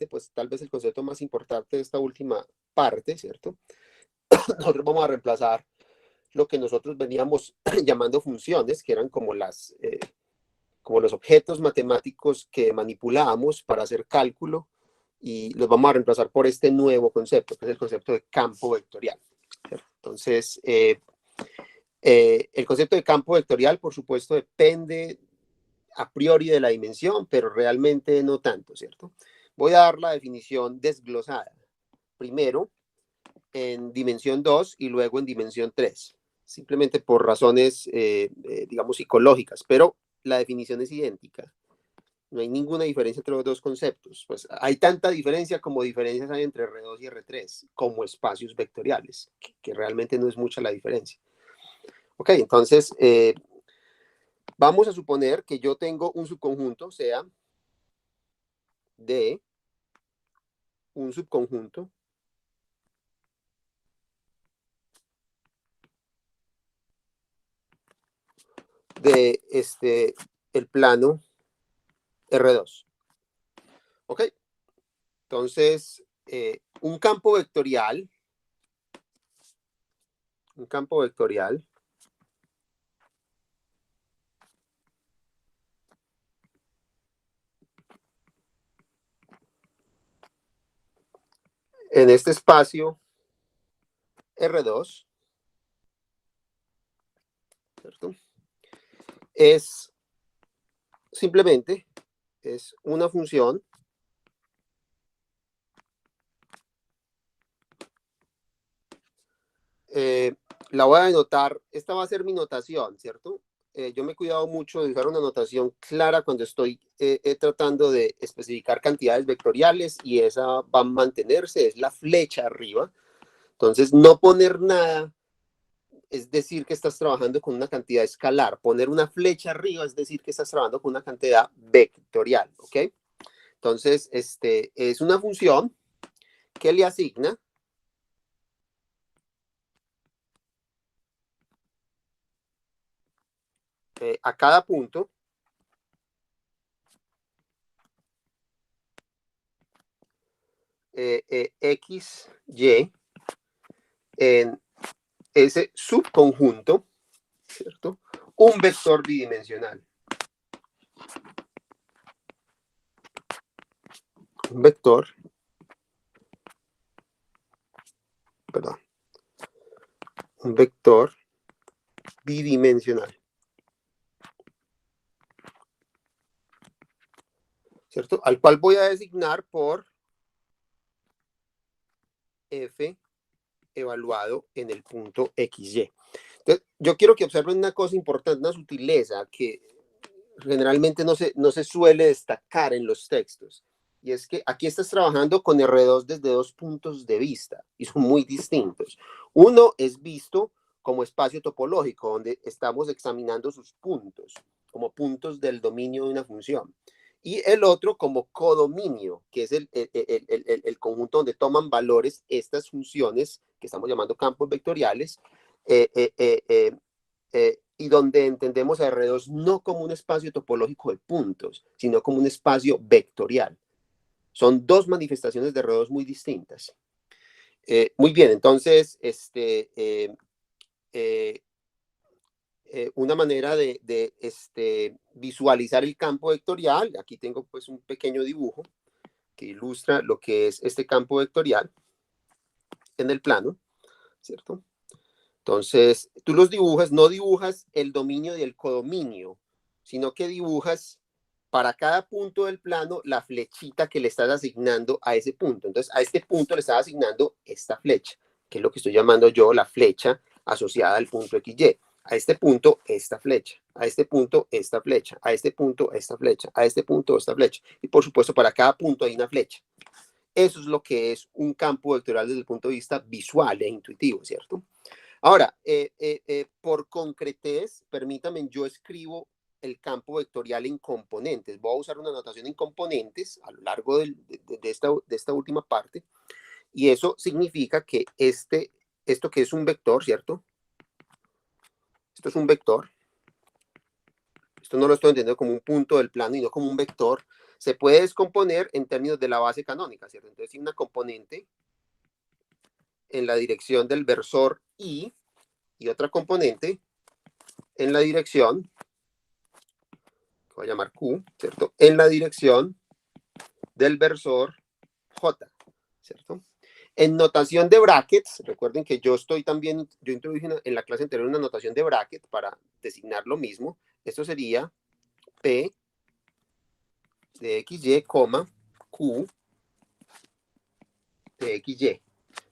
pues tal vez el concepto más importante de esta última parte, ¿cierto? Nosotros vamos a reemplazar lo que nosotros veníamos llamando funciones, que eran como como los objetos matemáticos que manipulábamos para hacer cálculo, y los vamos a reemplazar por este nuevo concepto, que es el concepto de campo vectorial. ¿Cierto? Entonces, el concepto de campo vectorial, por supuesto, depende a priori de la dimensión, pero realmente no tanto, ¿cierto? Voy a dar la definición desglosada. Primero en dimensión 2 y luego en dimensión 3, simplemente por razones, digamos, psicológicas, pero la definición es idéntica. No hay ninguna diferencia entre los dos conceptos. Pues hay tanta diferencia como diferencias hay entre R2 y R3, como espacios vectoriales, que realmente no es mucha la diferencia. Ok, entonces, vamos a suponer que yo tengo un subconjunto, sea de un subconjunto de el plano R2. Ok, entonces un campo vectorial en este espacio R2, ¿cierto? Es simplemente una función la voy a denotar, esta va a ser mi notación, ¿cierto? Yo me he cuidado mucho de usar una notación clara cuando estoy tratando de especificar cantidades vectoriales, y esa va a mantenerse, es la flecha arriba. Entonces, no poner nada es decir que estás trabajando con una cantidad escalar. Poner una flecha arriba es decir que estás trabajando con una cantidad vectorial, ¿ok? Entonces, es una función que le asigna a cada punto x, y en ese subconjunto, ¿cierto? Un vector bidimensional. Un vector, perdón, un vector bidimensional, ¿cierto? Al cual voy a designar por f evaluado en el punto XY. Entonces, yo quiero que observen una cosa importante, una sutileza que generalmente no se suele destacar en los textos. Y es que aquí estás trabajando con R2 desde dos puntos de vista, y son muy distintos. Uno es visto como espacio topológico, donde estamos examinando sus puntos, como puntos del dominio de una función. Y el otro como codominio, que es el conjunto donde toman valores estas funciones que estamos llamando campos vectoriales, y donde entendemos a R2 no como un espacio topológico de puntos, sino como un espacio vectorial. Son dos manifestaciones de R2 muy distintas. Muy bien, entonces, una manera de visualizar el campo vectorial, aquí tengo pues un pequeño dibujo que ilustra lo que es este campo vectorial en el plano, ¿cierto? Entonces, tú los dibujas, no dibujas el dominio y el codominio, sino que dibujas para cada punto del plano la flechita que le estás asignando a ese punto. Entonces, a este punto le estás asignando esta flecha, que es lo que estoy llamando yo la flecha asociada al punto XY. A este punto, esta flecha. A este punto, esta flecha. A este punto, esta flecha. A este punto, esta flecha. Y por supuesto, para cada punto hay una flecha. Eso es lo que es un campo vectorial desde el punto de vista visual e intuitivo, ¿cierto? Ahora, por concretez, permítame, yo escribo el campo vectorial en componentes. Voy a usar una notación en componentes a lo largo de esta última parte, y eso significa que esto que es un vector, ¿cierto? Esto es un vector. Esto no lo estoy entendiendo como un punto del plano, y no como un vector. se puede descomponer en términos de la base canónica, ¿cierto? Entonces, si una componente en la dirección del versor I y otra componente en la dirección, que voy a llamar Q, ¿cierto? En la dirección del versor J, ¿cierto? En notación de brackets, recuerden que yo introduje en la clase anterior una notación de bracket para designar lo mismo. Esto sería P de XY, Q de XY.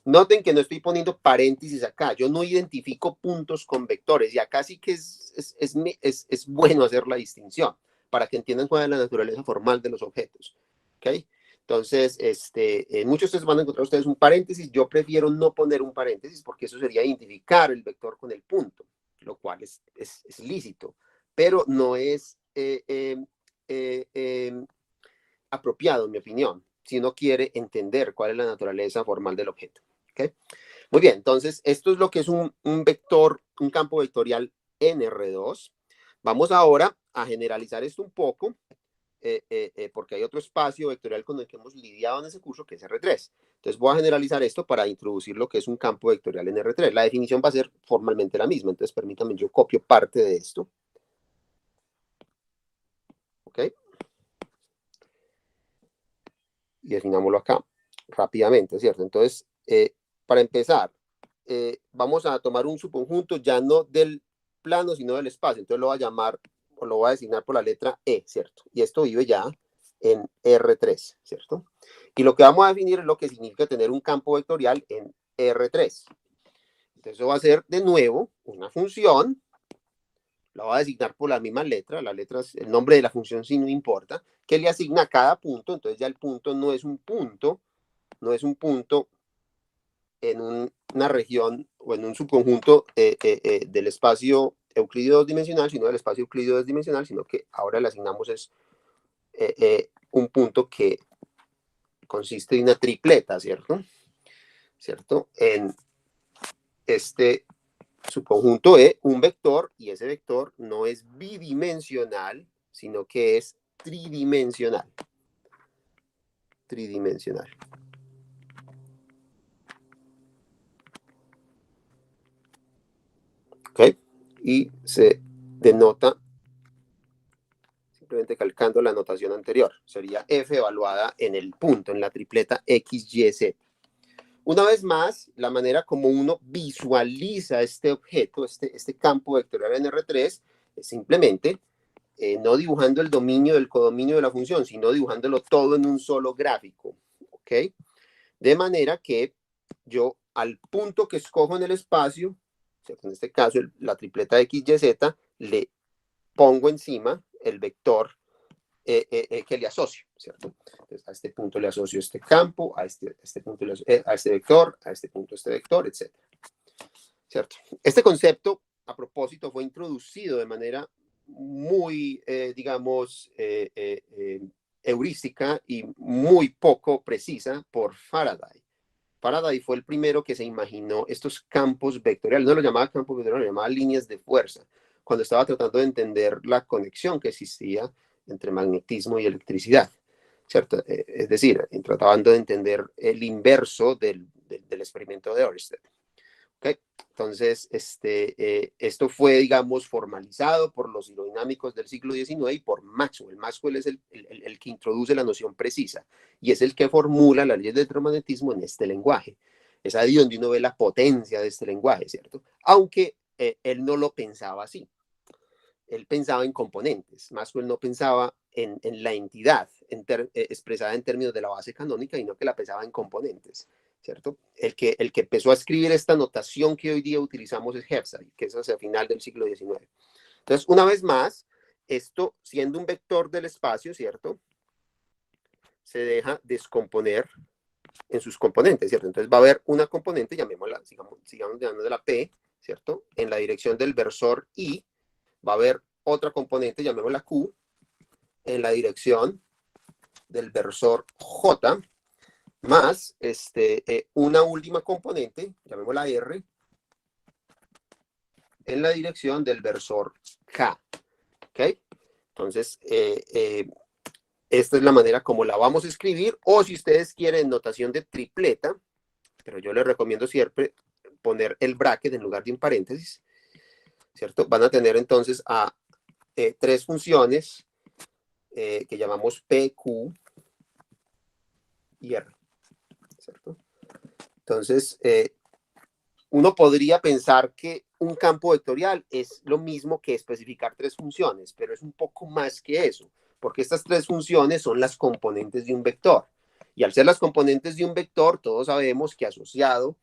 Noten que no estoy poniendo paréntesis acá. Yo no identifico puntos con vectores. Y acá sí que es bueno hacer la distinción para que entiendan cuál es la naturaleza formal de los objetos. ¿Ok? Entonces, muchos de ustedes van a encontrar ustedes un paréntesis. Yo prefiero no poner un paréntesis porque eso sería identificar el vector con el punto, lo cual es lícito, pero no es apropiado, en mi opinión, si uno quiere entender cuál es la naturaleza formal del objeto. ¿Okay? Muy bien, entonces esto es lo que es un vector, un campo vectorial en R2. Vamos ahora a generalizar esto un poco, porque hay otro espacio vectorial con el que hemos lidiado en ese curso, que es R3. Entonces voy a generalizar esto para introducir lo que es un campo vectorial en R3. La definición va a ser formalmente la misma, entonces permítanme, yo copio parte de esto. ¿Ok? Y definámoslo acá rápidamente, ¿cierto? Entonces, para empezar, vamos a tomar un subconjunto ya no del plano, sino del espacio. Entonces lo voy a llamar, o lo voy a designar por la letra E, ¿cierto? Y esto vive ya en R3, ¿cierto? Y lo que vamos a definir es lo que significa tener un campo vectorial en R3. Entonces eso va a ser, de nuevo, una función. La voy a designar por la misma letra. La letra, el nombre de la función sí no importa, que le asigna a cada punto. Entonces ya el punto no es un punto, en una región o en un subconjunto del espacio euclídeo dos-dimensional, sino del espacio euclídeo dos-dimensional, sino que ahora le asignamos un punto que consiste en una tripleta, ¿cierto? En este subconjunto E, un vector, y ese vector no es bidimensional, sino que es tridimensional. Tridimensional. ¿Ok? Y se denota simplemente calcando la notación anterior. Sería F evaluada en el punto, en la tripleta X, Y, Z. Una vez más, la manera como uno visualiza este objeto, este campo vectorial en R3, es simplemente no dibujando el dominio del codominio de la función, sino dibujándolo todo en un solo gráfico. ¿Ok? De manera que yo al punto que escojo en el espacio, en este caso la tripleta X, Y, Z, le pongo encima el vector que le asocio, ¿cierto? Entonces, a este punto le asocio este campo, a este punto a este vector, a este punto este vector, etc. ¿Cierto? Este concepto, a propósito, fue introducido de manera muy, digamos, heurística y muy poco precisa por Faraday. Faraday fue el primero que se imaginó estos campos vectoriales, no lo llamaba campos vectoriales, lo llamaba líneas de fuerza, cuando estaba tratando de entender la conexión que existía entre magnetismo y electricidad, ¿cierto? Es decir, tratando de entender el inverso del experimento de Ørsted. ¿Okay? Entonces, esto fue, digamos, formalizado por los hidrodinámicos del siglo XIX y por Maxwell. Maxwell es el que introduce la noción precisa y es el que formula las leyes del electromagnetismo en este lenguaje. Es ahí donde uno ve la potencia de este lenguaje, ¿cierto? Aunque él no lo pensaba así. Él pensaba en componentes. Maxwell no pensaba en la entidad expresada en términos de la base canónica, sino que la pensaba en componentes. ¿Cierto? El que empezó a escribir esta notación que hoy día utilizamos es Hepside, que es hacia el final del siglo XIX. Entonces, una vez más, esto siendo un vector del espacio, ¿cierto? Se deja descomponer en sus componentes, ¿cierto? Entonces va a haber una componente, llamémosla, sigamos llamándola P, ¿cierto? En la dirección del versor I, va a haber otra componente, llamémosla Q, en la dirección del versor J, más una última componente, llamémosla R, en la dirección del versor K. ¿Ok? Entonces, esta es la manera como la vamos a escribir, o si ustedes quieren notación de tripleta, pero yo les recomiendo siempre poner el bracket en lugar de un paréntesis, ¿cierto? Van a tener entonces a tres funciones que llamamos P, Q y R, ¿cierto? Entonces, uno podría pensar que un campo vectorial es lo mismo que especificar tres funciones, pero es un poco más que eso, porque estas tres funciones son las componentes de un vector. Y al ser las componentes de un vector, todos sabemos que asociado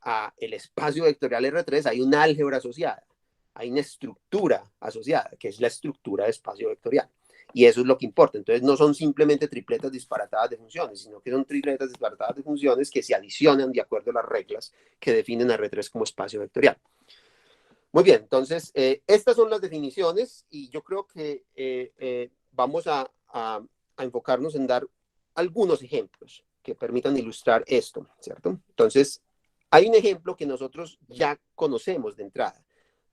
a el espacio vectorial R3 hay una álgebra asociada, hay una estructura asociada, que es la estructura de espacio vectorial. Y eso es lo que importa. Entonces no son simplemente tripletas disparatadas de funciones, sino que son tripletas disparatadas de funciones que se adicionan de acuerdo a las reglas que definen a R3 como espacio vectorial. Muy bien, entonces estas son las definiciones y yo creo que vamos a enfocarnos en dar algunos ejemplos que permitan ilustrar esto, ¿cierto? Entonces, hay un ejemplo que nosotros ya conocemos de entrada.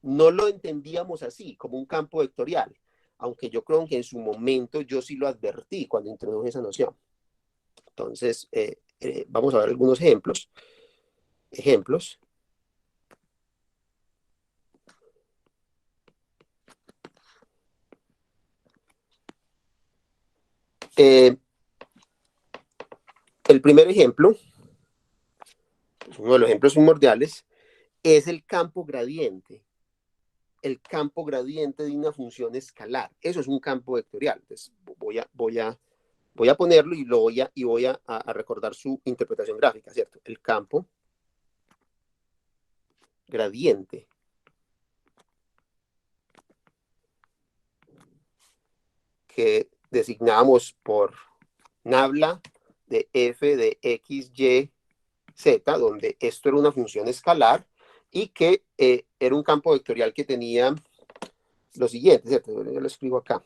No lo entendíamos así, como un campo vectorial, aunque yo creo que en su momento yo sí lo advertí cuando introduje esa noción. Entonces, vamos a ver algunos ejemplos. El primer ejemplo, uno de los ejemplos primordiales, es el campo gradiente. El campo gradiente de una función escalar. Eso es un campo vectorial. Entonces, voy a ponerlo y voy a recordar su interpretación gráfica, ¿cierto? El campo gradiente que designamos por nabla de f de x, y, z, donde esto era una función escalar y que era un campo vectorial que tenía lo siguiente, ¿cierto? Yo lo escribo acá.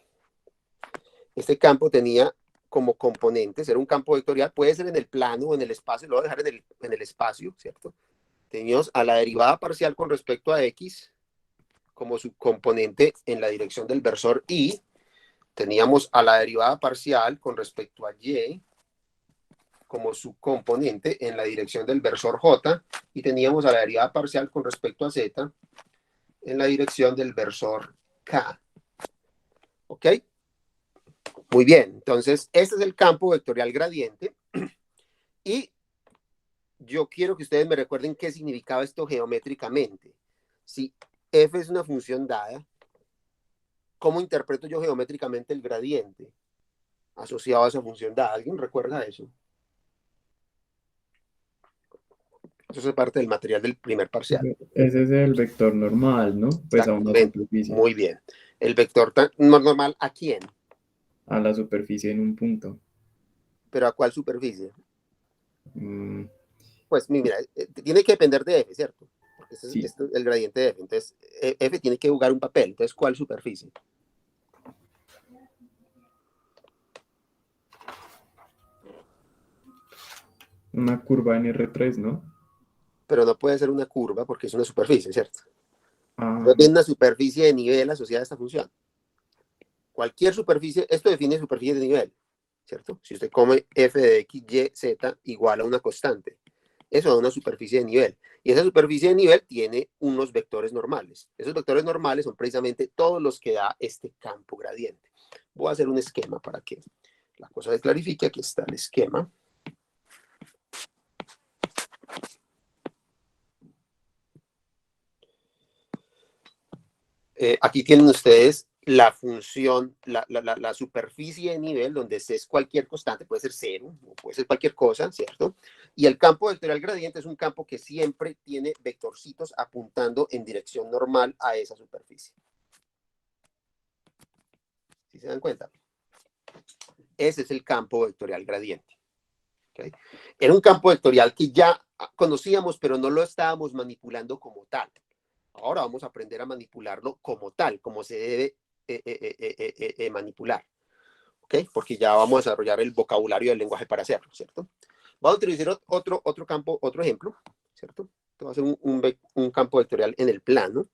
Este campo tenía como componentes, era un campo vectorial, puede ser en el plano o en el espacio, lo voy a dejar en el espacio, ¿cierto? Teníamos a la derivada parcial con respecto a x como subcomponente en la dirección del versor y, teníamos a la derivada parcial con respecto a y como subcomponente en la dirección del versor j y teníamos a la derivada parcial con respecto a z en la dirección del versor k. ¿Ok? Muy bien, entonces este es el campo vectorial gradiente y yo quiero que ustedes me recuerden qué significaba esto geométricamente. Si f es una función dada, ¿cómo interpreto yo geométricamente el gradiente asociado a esa función dada? ¿Alguien recuerda eso? Eso es parte del material del primer parcial. Ese es el vector normal, ¿no? Pues a una Exactamente. superficie. Muy bien. ¿El vector normal a quién? A la superficie en un punto. ¿Pero a cuál superficie? Mm, Pues mira, tiene que depender de f, ¿cierto? Porque sí, este es el gradiente de f. Entonces, f tiene que jugar un papel. Entonces, ¿cuál superficie? una curva en R3, ¿no? Pero no puede ser una curva porque es una superficie, ¿cierto? Ah, No tiene una superficie de nivel asociada a esta función. Cualquier superficie, esto define superficie de nivel, ¿cierto? Si usted come f de x, y, z igual a una constante, eso da una superficie de nivel. Y esa superficie de nivel tiene unos vectores normales. Esos vectores normales son precisamente todos los que da este campo gradiente. Voy a hacer un esquema para que la cosa se clarifique. Aquí está el esquema. Aquí tienen ustedes la función, la superficie de nivel, donde es cualquier constante, puede ser cero, o puede ser cualquier cosa, ¿cierto? Y el campo vectorial gradiente es un campo que siempre tiene vectorcitos apuntando en dirección normal a esa superficie. ¿Sí se dan cuenta? Ese es el campo vectorial gradiente. ¿Okay? Era un campo vectorial que ya conocíamos, pero no lo estábamos manipulando como tal. Ahora vamos a aprender a manipularlo como tal, como se debe manipular. ¿Ok? Porque ya vamos a desarrollar el vocabulario del lenguaje para hacerlo, ¿cierto? Vamos a utilizar otro campo, otro ejemplo, ¿cierto? Esto va a ser un campo vectorial en el plano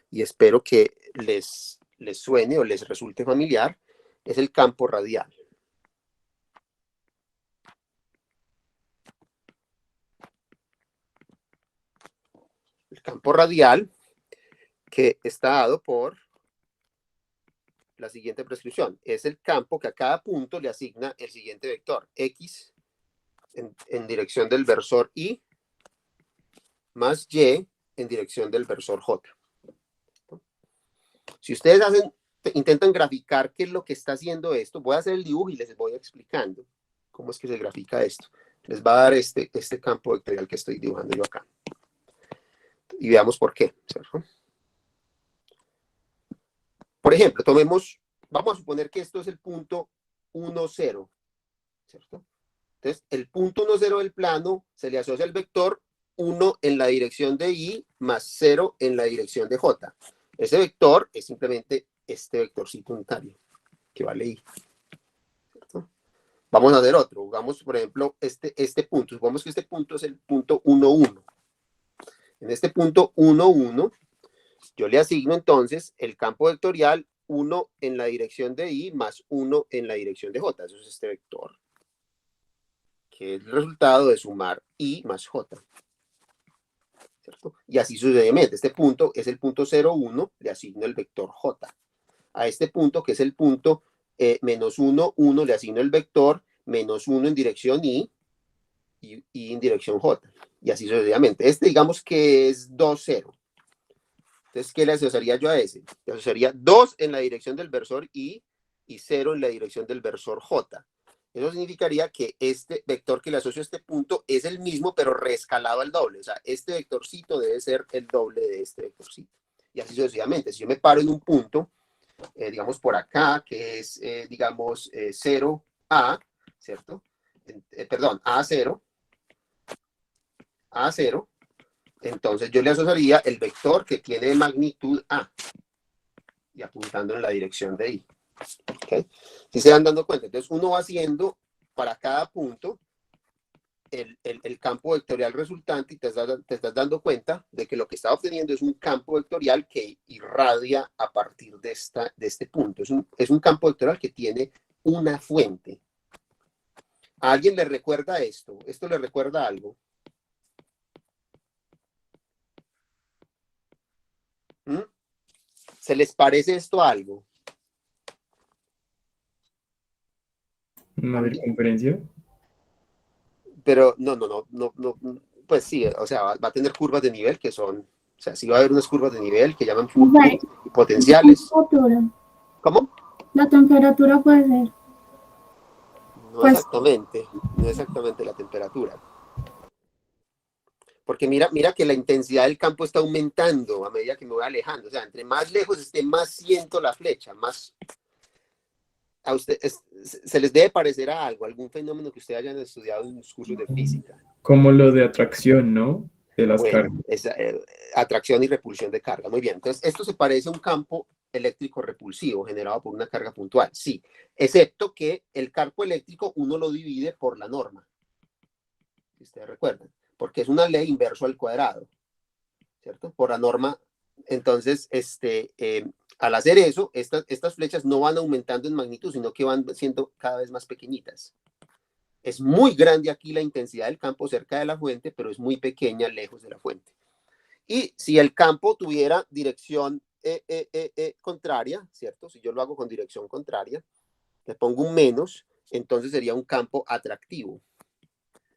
y espero que les suene o les resulte familiar. Es el campo radial. campo radial que está dado por la siguiente prescripción. Es el campo que a cada punto le asigna el siguiente vector, x en dirección del versor y más y en dirección del versor j. Si ustedes intentan graficar qué es lo que está haciendo esto, voy a hacer el dibujo y les voy explicando cómo es que se grafica esto. Les va a dar este campo vectorial que estoy dibujando yo acá. Y veamos por qué, ¿cierto? Por ejemplo, vamos a suponer que esto es el punto 1, 0, ¿cierto? Entonces, el punto 1, 0 del plano se le asocia el vector 1 en la dirección de y más 0 en la dirección de j. Ese vector es simplemente este vectorcito unitario que vale i, ¿cierto? Vamos a hacer otro. Jugamos, por ejemplo, este punto. Supongamos que este punto es el punto 1, 1. En este punto 1, 1, yo le asigno entonces el campo vectorial 1 en la dirección de i más 1 en la dirección de j. Eso es este vector, que es el resultado de sumar i más j, ¿cierto? Y así sucesivamente. Este punto es el punto 0, 1, le asigno el vector j. A este punto, que es el punto menos 1, 1, le asigno el vector menos 1 en dirección i y en dirección j. Y así sucesivamente. Este digamos que es 2, 0. Entonces, ¿qué le asociaría yo a ese? Le asociaría 2 en la dirección del versor i y 0 en la dirección del versor j. Eso significaría que este vector que le asocio a este punto es el mismo, pero reescalado al doble. O sea, este vectorcito debe ser el doble de este vectorcito. Y así sucesivamente. Si yo me paro en un punto, digamos por acá, que es, digamos, 0A, ¿cierto? Perdón, A0, A0, entonces yo le asociaría el vector que tiene magnitud A y apuntando en la dirección de I. ¿Okay? Si se van dando cuenta, entonces uno va haciendo para cada punto el campo vectorial resultante y te estás dando cuenta de que lo que está obteniendo es un campo vectorial que irradia a partir de este punto. Es un campo vectorial que tiene una fuente. ¿A alguien le recuerda esto? ¿Esto le recuerda algo? ¿Mm? ¿Se les parece esto a algo? ¿Una circunferencia? Pero no, pues sí, o sea, va a tener curvas de nivel que son, o sea, sí va a haber unas curvas de nivel que llaman potenciales. ¿Cómo? La temperatura puede ser. No exactamente, no exactamente la temperatura. Porque mira que la intensidad del campo está aumentando a medida que me voy alejando. O sea, entre más lejos esté, más siento la flecha, más... A usted, se les debe parecer a algo, algún fenómeno que ustedes hayan estudiado en los cursos de física. Como lo de atracción, ¿no? De las Bueno, cargas. es atracción y repulsión de carga. Muy bien. Entonces, esto se parece a un campo eléctrico repulsivo generado por una carga puntual. Sí, excepto que el campo eléctrico uno lo divide por la norma. Si ustedes recuerdan. Porque es una ley inverso al cuadrado. ¿Cierto? Por la norma. Entonces, al hacer eso, estas flechas no van aumentando en magnitud, sino que van siendo cada vez más pequeñitas. Es muy grande aquí la intensidad del campo cerca de la fuente, pero es muy pequeña lejos de la fuente. Y si el campo tuviera dirección contraria, ¿cierto? Si yo lo hago con dirección contraria, le pongo un menos, entonces sería un campo atractivo.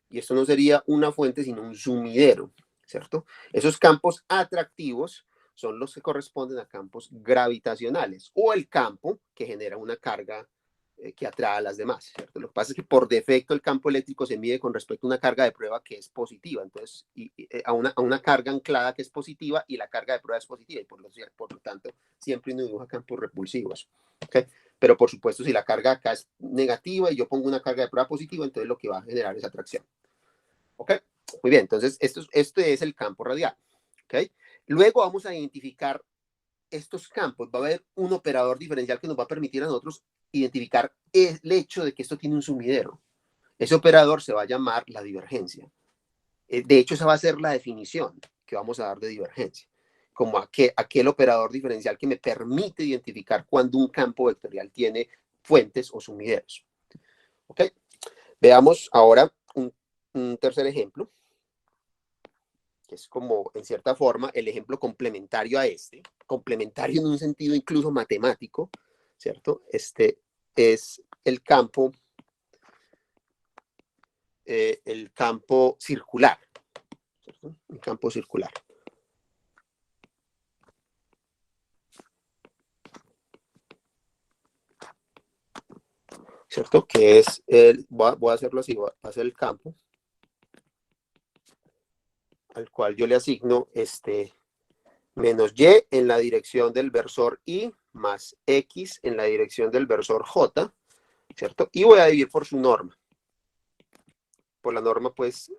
Y esto no sería una fuente, sino un sumidero, ¿cierto? Esos campos atractivos son los que corresponden a campos gravitacionales o el campo que genera una carga que atrae a las demás, ¿cierto? Lo que pasa es que por defecto el campo eléctrico se mide con respecto a una carga de prueba que es positiva, entonces a una carga anclada que es positiva y la carga de prueba es positiva y por lo tanto siempre uno dibuja campos repulsivos, ¿okay? Pero por supuesto si la carga acá es negativa y yo pongo una carga de prueba positiva, entonces lo que va a generar es atracción. ¿Ok? Muy bien, entonces este es el campo radial. ¿Ok? Luego vamos a identificar estos campos. Va a haber un operador diferencial que nos va a permitir a nosotros identificar el hecho de que esto tiene un sumidero. Ese operador se va a llamar la divergencia. De hecho, esa va a ser la definición que vamos a dar de divergencia, como aquel operador diferencial que me permite identificar cuando un campo vectorial tiene fuentes o sumideros. ¿Ok? Veamos ahora un tercer ejemplo. que es como, en cierta forma, el ejemplo complementario a este, complementario en un sentido incluso matemático, ¿cierto? Este es el campo circular, ¿cierto? El campo circular. ¿Cierto? Que es, voy a hacerlo así, voy a hacer el campo al cual yo le asigno menos y en la dirección del versor y más x en la dirección del versor j, ¿cierto? Y voy a dividir por su norma. Por la norma, pues,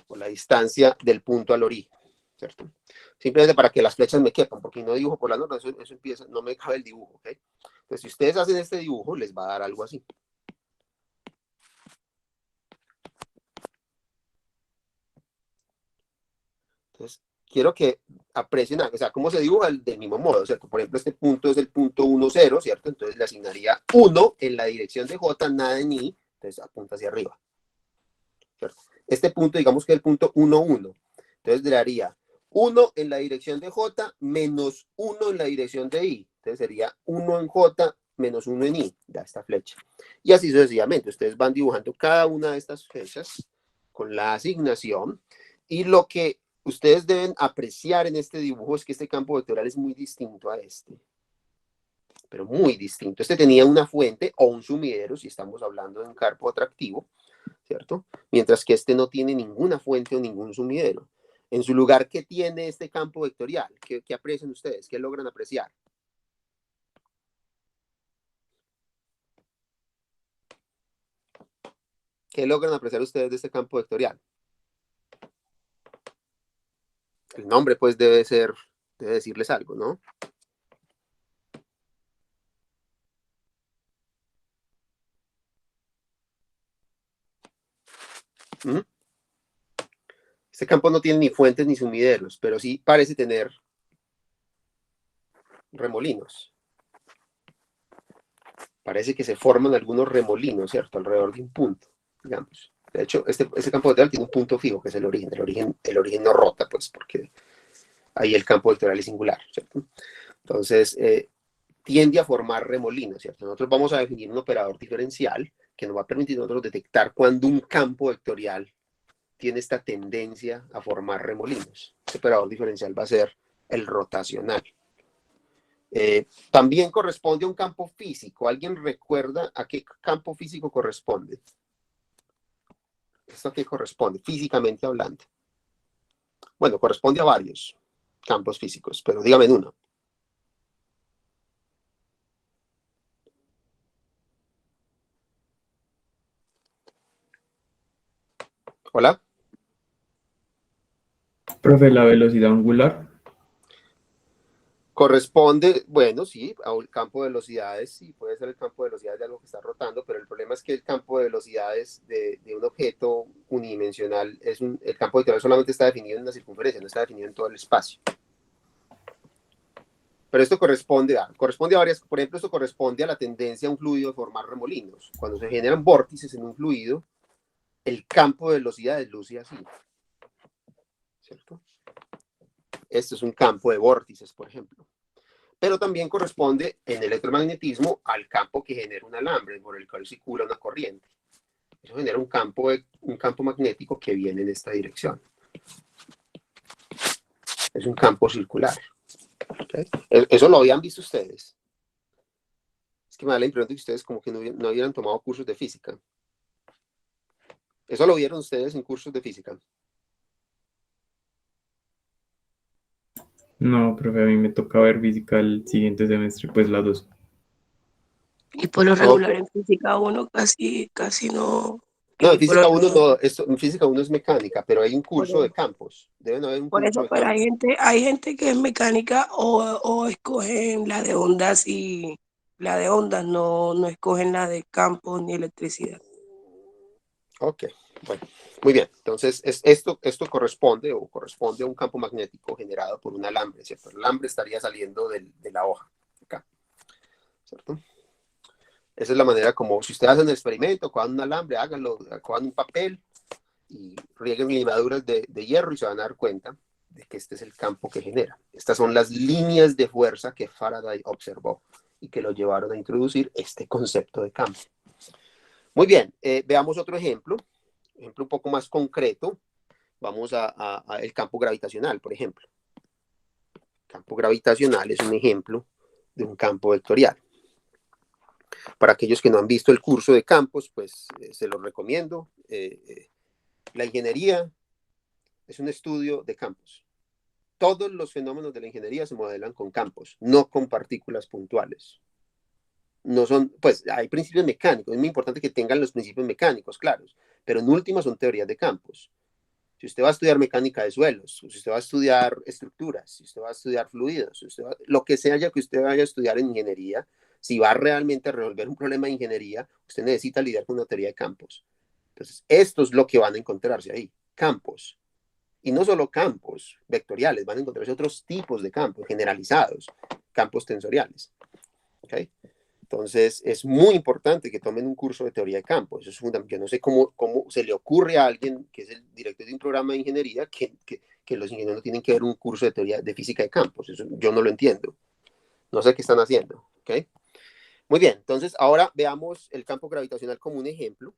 por la distancia del punto al origen, ¿cierto? Simplemente para que las flechas me quepan, porque no dibujo por la norma, eso empieza, no me cabe el dibujo, ¿ok? Entonces, si ustedes hacen este dibujo, les va a dar algo así. Entonces, quiero que aprecien, o sea, cómo se dibuja del mismo modo, ¿cierto? Por ejemplo, este punto es el punto 1, 0, ¿cierto? Entonces le asignaría 1 en la dirección de J, nada en I, entonces apunta hacia arriba, ¿cierto? Este punto, digamos que es el punto 1, 1. Entonces le daría 1 en la dirección de J menos 1 en la dirección de I. Entonces sería 1 en J menos 1 en I, da esta flecha. Y así sucesivamente. Ustedes van dibujando cada una de estas flechas con la asignación. Y lo que ustedes deben apreciar en este dibujo es que este campo vectorial es muy distinto a este. Pero muy distinto. Este tenía una fuente o un sumidero, si estamos hablando de un campo atractivo, ¿cierto? Mientras que este no tiene ninguna fuente o ningún sumidero. En su lugar, ¿qué tiene este campo vectorial? ¿Qué aprecian ustedes? ¿Qué logran apreciar? ¿Qué logran apreciar ustedes de este campo vectorial? El nombre, pues, debe decirles algo, ¿no? ¿Mm? Este campo no tiene ni fuentes ni sumideros, pero sí parece tener remolinos. Parece que se forman algunos remolinos, ¿cierto? Alrededor de un punto, digamos. De hecho, este campo vectorial tiene un punto fijo, que es el origen. El origen no rota, pues, porque ahí el campo vectorial es singular, ¿cierto? Entonces, tiende a formar remolinos, ¿cierto? Nosotros vamos a definir un operador diferencial que nos va a permitir a nosotros detectar cuando un campo vectorial tiene esta tendencia a formar remolinos. Ese operador diferencial va a ser el rotacional. También corresponde a un campo físico. ¿Alguien recuerda a qué campo físico corresponde? ¿Esto a qué corresponde, físicamente hablando? Bueno, corresponde a varios campos físicos, pero dígame uno. ¿Hola? Profe, la velocidad angular. Corresponde, bueno, sí, a un campo de velocidades, sí, puede ser el campo de velocidades de algo que está rotando, pero el problema es que el campo de velocidades de un objeto unidimensional, el campo vectorial solamente está definido en una circunferencia, no está definido en todo el espacio. Pero esto corresponde a varias, por ejemplo, esto corresponde a la tendencia a un fluido de formar remolinos. Cuando se generan vórtices en un fluido, el campo de velocidades luce así, ¿cierto? Esto es un campo de vórtices, por ejemplo. Pero también corresponde en electromagnetismo al campo que genera un alambre por el cual circula una corriente. Eso genera un campo magnético que viene en esta dirección. Es un campo circular. ¿Okay? Eso lo habían visto ustedes. Es que me da la impresión de que ustedes como que no hubieran tomado cursos de física. Eso lo vieron ustedes en cursos de física. No, profe, a mí me toca ver física el siguiente semestre, pues la 2. Y por lo regular Okay. en física 1 casi no. No, en Por física lo 1 regular, no, en física 1 es mecánica, pero hay un curso de campos. Deben haber un por curso eso, de pero campos. hay gente que es mecánica o escogen la de ondas y la de ondas, no escogen la de campos ni electricidad. Ok, bueno, muy bien. Entonces, esto corresponde a un campo magnético generado por un alambre, ¿cierto? El alambre estaría saliendo de la hoja, acá, ¿cierto? Esa es la manera como, si ustedes hacen el experimento, cojan un alambre, háganlo, cojan un papel y rieguen limaduras de hierro y se van a dar cuenta de que este es el campo que genera. Estas son las líneas de fuerza que Faraday observó y que lo llevaron a introducir este concepto de campo. Muy bien, veamos otro ejemplo un poco más concreto. Vamos a el campo gravitacional, por ejemplo. El campo gravitacional es un ejemplo de un campo vectorial. Para aquellos que no han visto el curso de campos, pues se los recomiendo. La ingeniería es un estudio de campos. Todos los fenómenos de la ingeniería se modelan con campos, no con partículas puntuales. No son, pues hay principios mecánicos, es muy importante que tengan los principios mecánicos claros, pero en última son teorías de campos. Si usted va a estudiar mecánica de suelos, si usted va a estudiar estructuras, si usted va a estudiar fluidos, si lo que sea que usted vaya a estudiar en ingeniería, si va realmente a resolver un problema de ingeniería, usted necesita lidiar con una teoría de campos. Entonces, esto es lo que van a encontrarse ahí, campos. Y no solo campos vectoriales, van a encontrarse otros tipos de campos generalizados, campos tensoriales. ¿Okay? Entonces, es muy importante que tomen un curso de teoría de campos. Eso es fundamental. Yo no sé cómo se le ocurre a alguien que es el director de un programa de ingeniería que los ingenieros tienen que ver un curso de teoría de física de campos. Eso yo no lo entiendo. No sé qué están haciendo. ¿Okay? Muy bien, entonces ahora veamos el campo gravitacional como un ejemplo.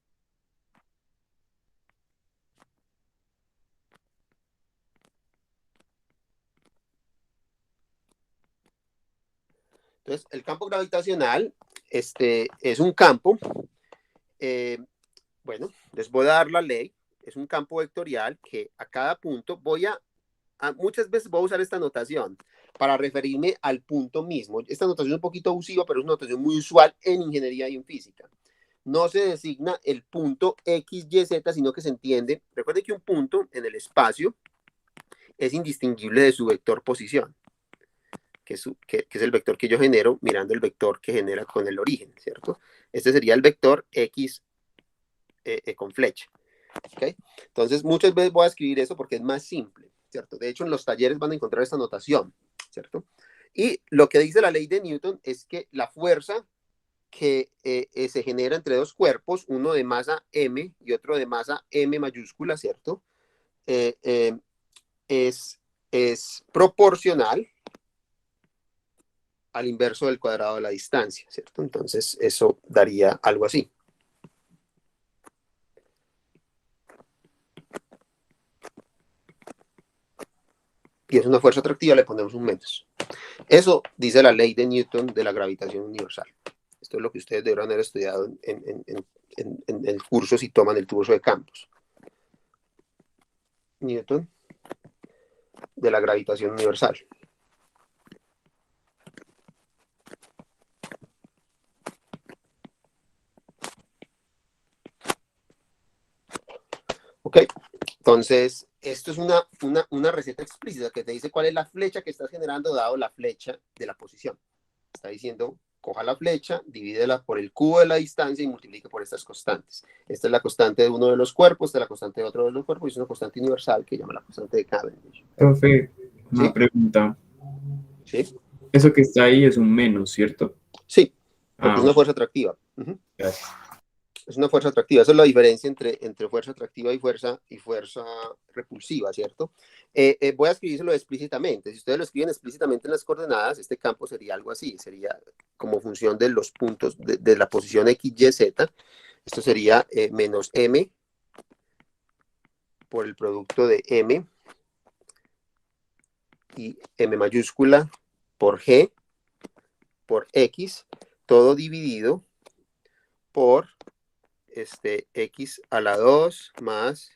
Entonces, el campo gravitacional es un campo, bueno, les voy a dar la ley, es un campo vectorial que a cada punto muchas veces voy a usar esta notación para referirme al punto mismo. Esta notación es un poquito abusiva, pero es una notación muy usual en ingeniería y en física. No se designa el punto X, Y, Z, sino que se entiende. Recuerden que un punto en el espacio es indistinguible de su vector posición. Que es el vector que yo genero mirando el vector que genera con el origen, ¿cierto? Este sería el vector X con flecha, ¿ok? Entonces, muchas veces voy a escribir eso porque es más simple, ¿cierto? De hecho, en los talleres van a encontrar esta notación, ¿cierto? Y lo que dice la ley de Newton es que la fuerza que se genera entre dos cuerpos, uno de masa m y otro de masa m mayúscula, ¿cierto? Es proporcional al inverso del cuadrado de la distancia, ¿cierto? Entonces, eso daría algo así. Y es una fuerza atractiva, le ponemos un menos. Eso dice la ley de Newton de la gravitación universal. Esto es lo que ustedes deberán haber estudiado en el curso si toman el curso de campos. Newton de la gravitación universal. ¿Ok? Entonces, esto es una receta explícita que te dice cuál es la flecha que estás generando dado la flecha de la posición. Está diciendo, coja la flecha, divídela por el cubo de la distancia y multiplique por estas constantes. Esta es la constante de uno de los cuerpos, esta es la constante de otro de los cuerpos, y es una constante universal que llama la constante de Cavendish. Profe, una ¿Sí? pregunta. ¿Sí? Eso que está ahí es un menos, ¿cierto? Sí, porque es una fuerza atractiva. Gracias. Es una fuerza atractiva. Esa es la diferencia entre fuerza atractiva y fuerza repulsiva, ¿cierto? Voy a escribírselo explícitamente. Si ustedes lo escriben explícitamente en las coordenadas, este campo sería algo así. Sería como función de los puntos de la posición X, Y, Z. Esto sería menos M por el producto de M y M mayúscula por G por X, todo dividido por X a la 2 más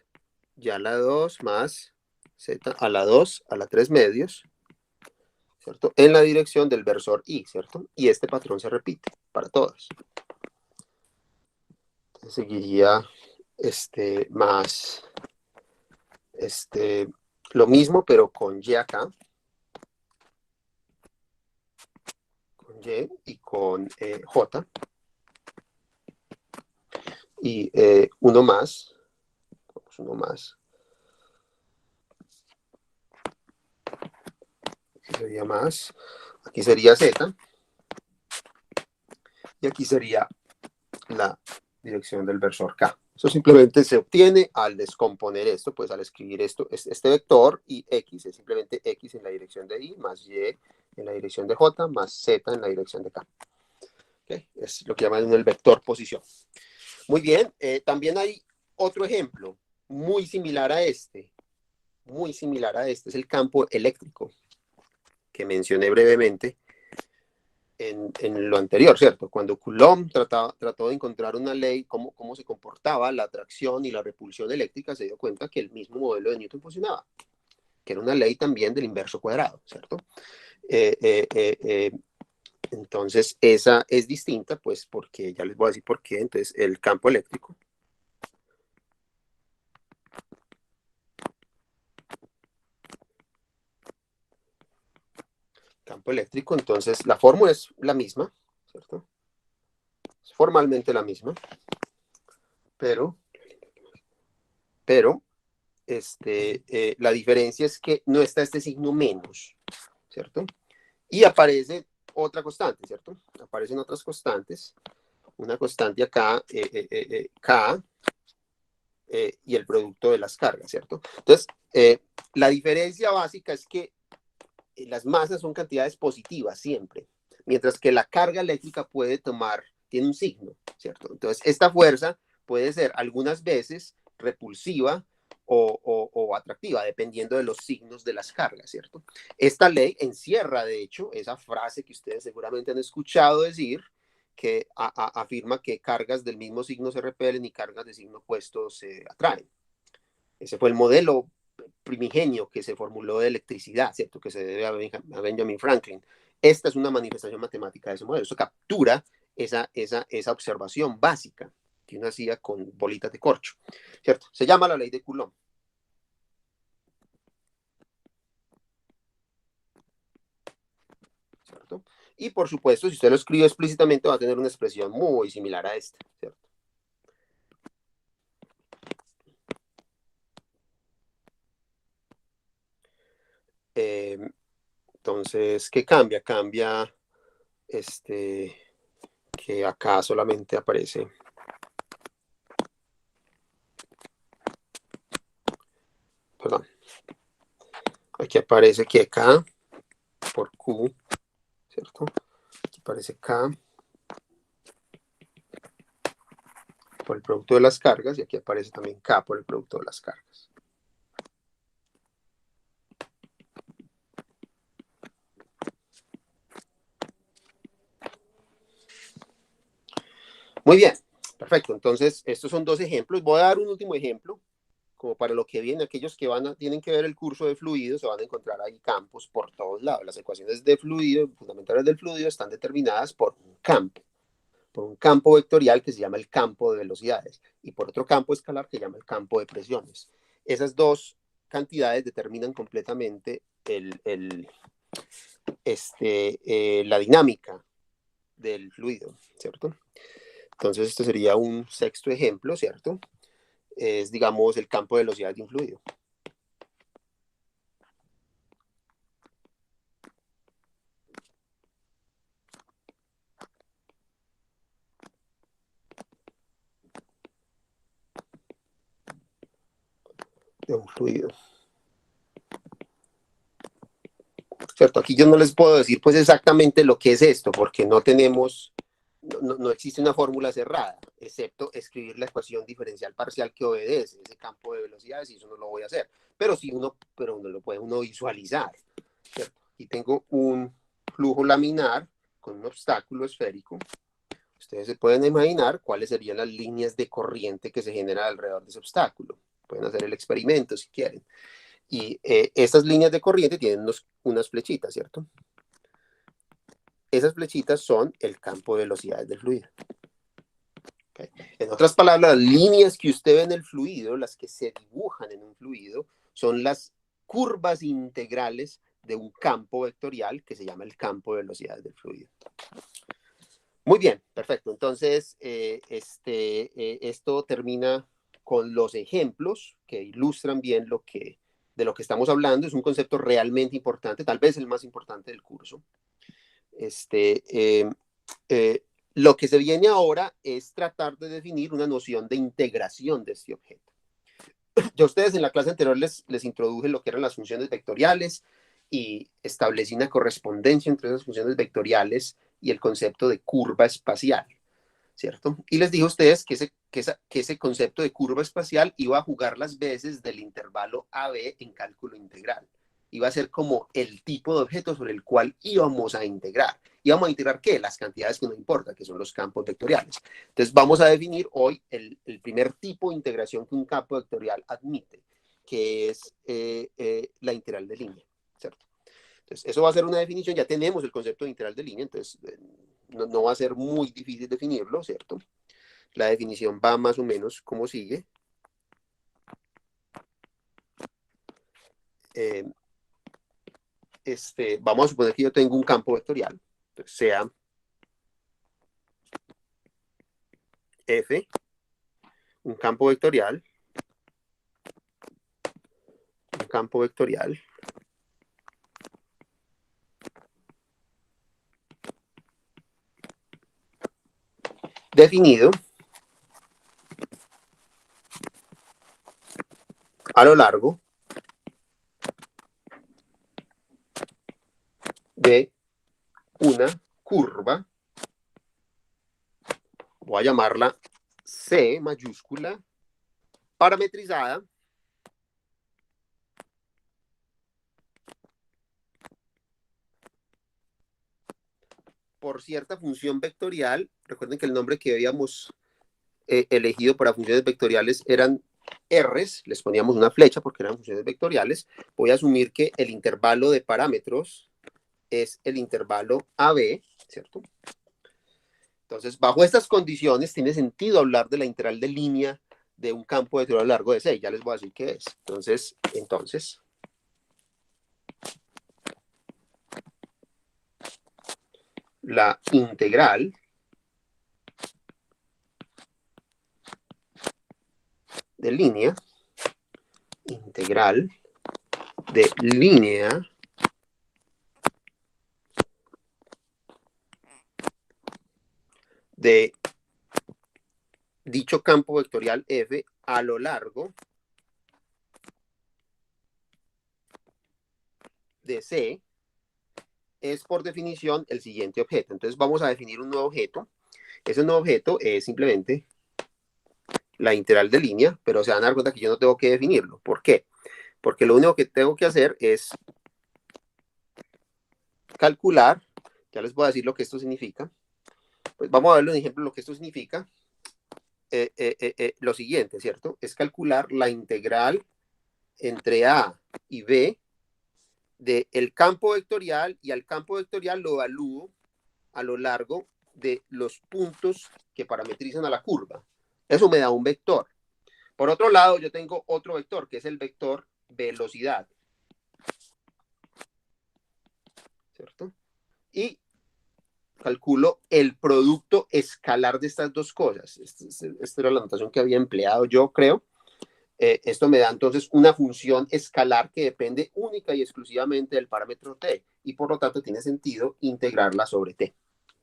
Y a la 2 más Z a la 2 a la 3 medios, ¿cierto? En la dirección del versor Y, ¿cierto? Y este patrón se repite para todas. Entonces seguiría más lo mismo, pero con Y acá. Con Y y con J. Y uno más. Uno más. Aquí sería más. Aquí sería Z. Y aquí sería la dirección del versor K. Eso simplemente se obtiene al descomponer esto, pues al escribir esto, este vector, y x es simplemente x en la dirección de y, más y en la dirección de j, más z en la dirección de k. ¿Okay? Es lo que llaman el vector posición. Muy bien, también hay otro ejemplo muy similar a este, es el campo eléctrico, que mencioné brevemente en lo anterior, ¿cierto? Cuando Coulomb trató de encontrar una ley, cómo se comportaba la atracción y la repulsión eléctrica, se dio cuenta que el mismo modelo de Newton funcionaba, que era una ley también del inverso cuadrado, ¿cierto? Entonces, esa es distinta, pues, porque ya les voy a decir por qué. Entonces, el campo eléctrico entonces la fórmula es la misma, ¿cierto? Es formalmente la misma, pero la diferencia es que no está este signo menos, ¿cierto? Y aparece otra constante, ¿cierto? Aparecen otras constantes, una constante acá, K, y el producto de las cargas, ¿cierto? Entonces, la diferencia básica es que las masas son cantidades positivas siempre, mientras que la carga eléctrica tiene un signo, ¿cierto? Entonces, esta fuerza puede ser algunas veces repulsiva o atractiva, dependiendo de los signos de las cargas, ¿cierto? Esta ley encierra, de hecho, esa frase que ustedes seguramente han escuchado decir, que afirma que cargas del mismo signo se repelen y cargas de signo opuesto se atraen. Ese fue el modelo primigenio que se formuló de electricidad, ¿cierto? Que se debe a Benjamin Franklin. Esta es una manifestación matemática de ese modelo. Eso captura esa observación básica que uno hacía con bolitas de corcho, ¿cierto? Se llama la ley de Coulomb. ¿Cierto? Y por supuesto, si usted lo escribe explícitamente, va a tener una expresión muy similar a esta, ¿cierto? Entonces, ¿qué cambia? Cambia que acá solamente aparece perdón, aquí aparece que K por Q, ¿cierto? Aquí aparece K por el producto de las cargas y aquí aparece también K por el producto de las cargas. Muy bien, perfecto. Entonces, estos son dos ejemplos. Voy a dar un último ejemplo, como para lo que viene. Aquellos que tienen que ver el curso de fluidos, se van a encontrar ahí campos por todos lados. Las ecuaciones de fluido, fundamentales del fluido, están determinadas por un campo vectorial que se llama el campo de velocidades y por otro campo escalar que se llama el campo de presiones. Esas dos cantidades determinan completamente la dinámica del fluido, ¿cierto? Entonces, este sería un sexto ejemplo, ¿cierto? Es, digamos, el campo de velocidad de un fluido. De un fluido. ¿Cierto? Aquí yo no les puedo decir pues exactamente lo que es esto, porque no existe una fórmula cerrada, excepto escribir la ecuación diferencial parcial que obedece ese campo de velocidades, y eso no lo voy a hacer. Pero uno lo puede visualizar, ¿cierto? Aquí tengo un flujo laminar con un obstáculo esférico. Ustedes se pueden imaginar cuáles serían las líneas de corriente que se generan alrededor de ese obstáculo. Pueden hacer el experimento si quieren. Y estas líneas de corriente tienen unas flechitas, ¿cierto? Esas flechitas son el campo de velocidades del fluido. ¿Okay? En otras palabras, las líneas que usted ve en el fluido, las que se dibujan en un fluido, son las curvas integrales de un campo vectorial que se llama el campo de velocidades del fluido. Muy bien, perfecto. Entonces, esto termina con los ejemplos que ilustran bien de lo que estamos hablando. Es un concepto realmente importante, tal vez el más importante del curso. lo que se viene ahora es tratar de definir una noción de integración de este objeto. Yo a ustedes en la clase anterior les introduje lo que eran las funciones vectoriales y establecí una correspondencia entre esas funciones vectoriales y el concepto de curva espacial, ¿cierto? Y les dije a ustedes que ese concepto de curva espacial iba a jugar las veces del intervalo AB en cálculo integral. Iba a ser como el tipo de objeto sobre el cual íbamos a integrar. ¿Íbamos a integrar qué? Las cantidades que no importa, que son los campos vectoriales. Entonces vamos a definir hoy el primer tipo de integración que un campo vectorial admite, que es la integral de línea, ¿cierto? Entonces eso va a ser una definición, ya tenemos el concepto de integral de línea, entonces no va a ser muy difícil definirlo, ¿cierto? La definición va más o menos como sigue. Vamos a suponer que yo tengo un campo vectorial, entonces sea F, un campo vectorial, definido a lo largo de una curva, voy a llamarla C mayúscula, parametrizada por cierta función vectorial. Recuerden que el nombre que habíamos elegido para funciones vectoriales eran R's, les poníamos una flecha porque eran funciones vectoriales. Voy a asumir que el intervalo de parámetros es el intervalo AB, ¿cierto? Entonces, bajo estas condiciones, tiene sentido hablar de la integral de línea de un campo vectorial largo de 6. Ya les voy a decir qué es. Entonces, la integral de línea, de dicho campo vectorial F a lo largo de C es por definición el siguiente objeto. Entonces vamos a definir un nuevo objeto. Ese nuevo objeto es simplemente la integral de línea, pero se van a dar cuenta que yo no tengo que definirlo. ¿Por qué? Porque lo único que tengo que hacer es calcular, ya les voy a decir lo que esto significa. Pues vamos a ver un ejemplo de lo que esto significa. Lo siguiente, ¿cierto? Es calcular la integral entre A y B del campo vectorial, y al campo vectorial lo evalúo a lo largo de los puntos que parametrizan a la curva. Eso me da un vector. Por otro lado, yo tengo otro vector, que es el vector velocidad, ¿cierto? Y calculo el producto escalar de estas dos cosas. Esta era la notación que había empleado yo, creo. Esto me da entonces una función escalar que depende única y exclusivamente del parámetro t, y por lo tanto tiene sentido integrarla sobre t,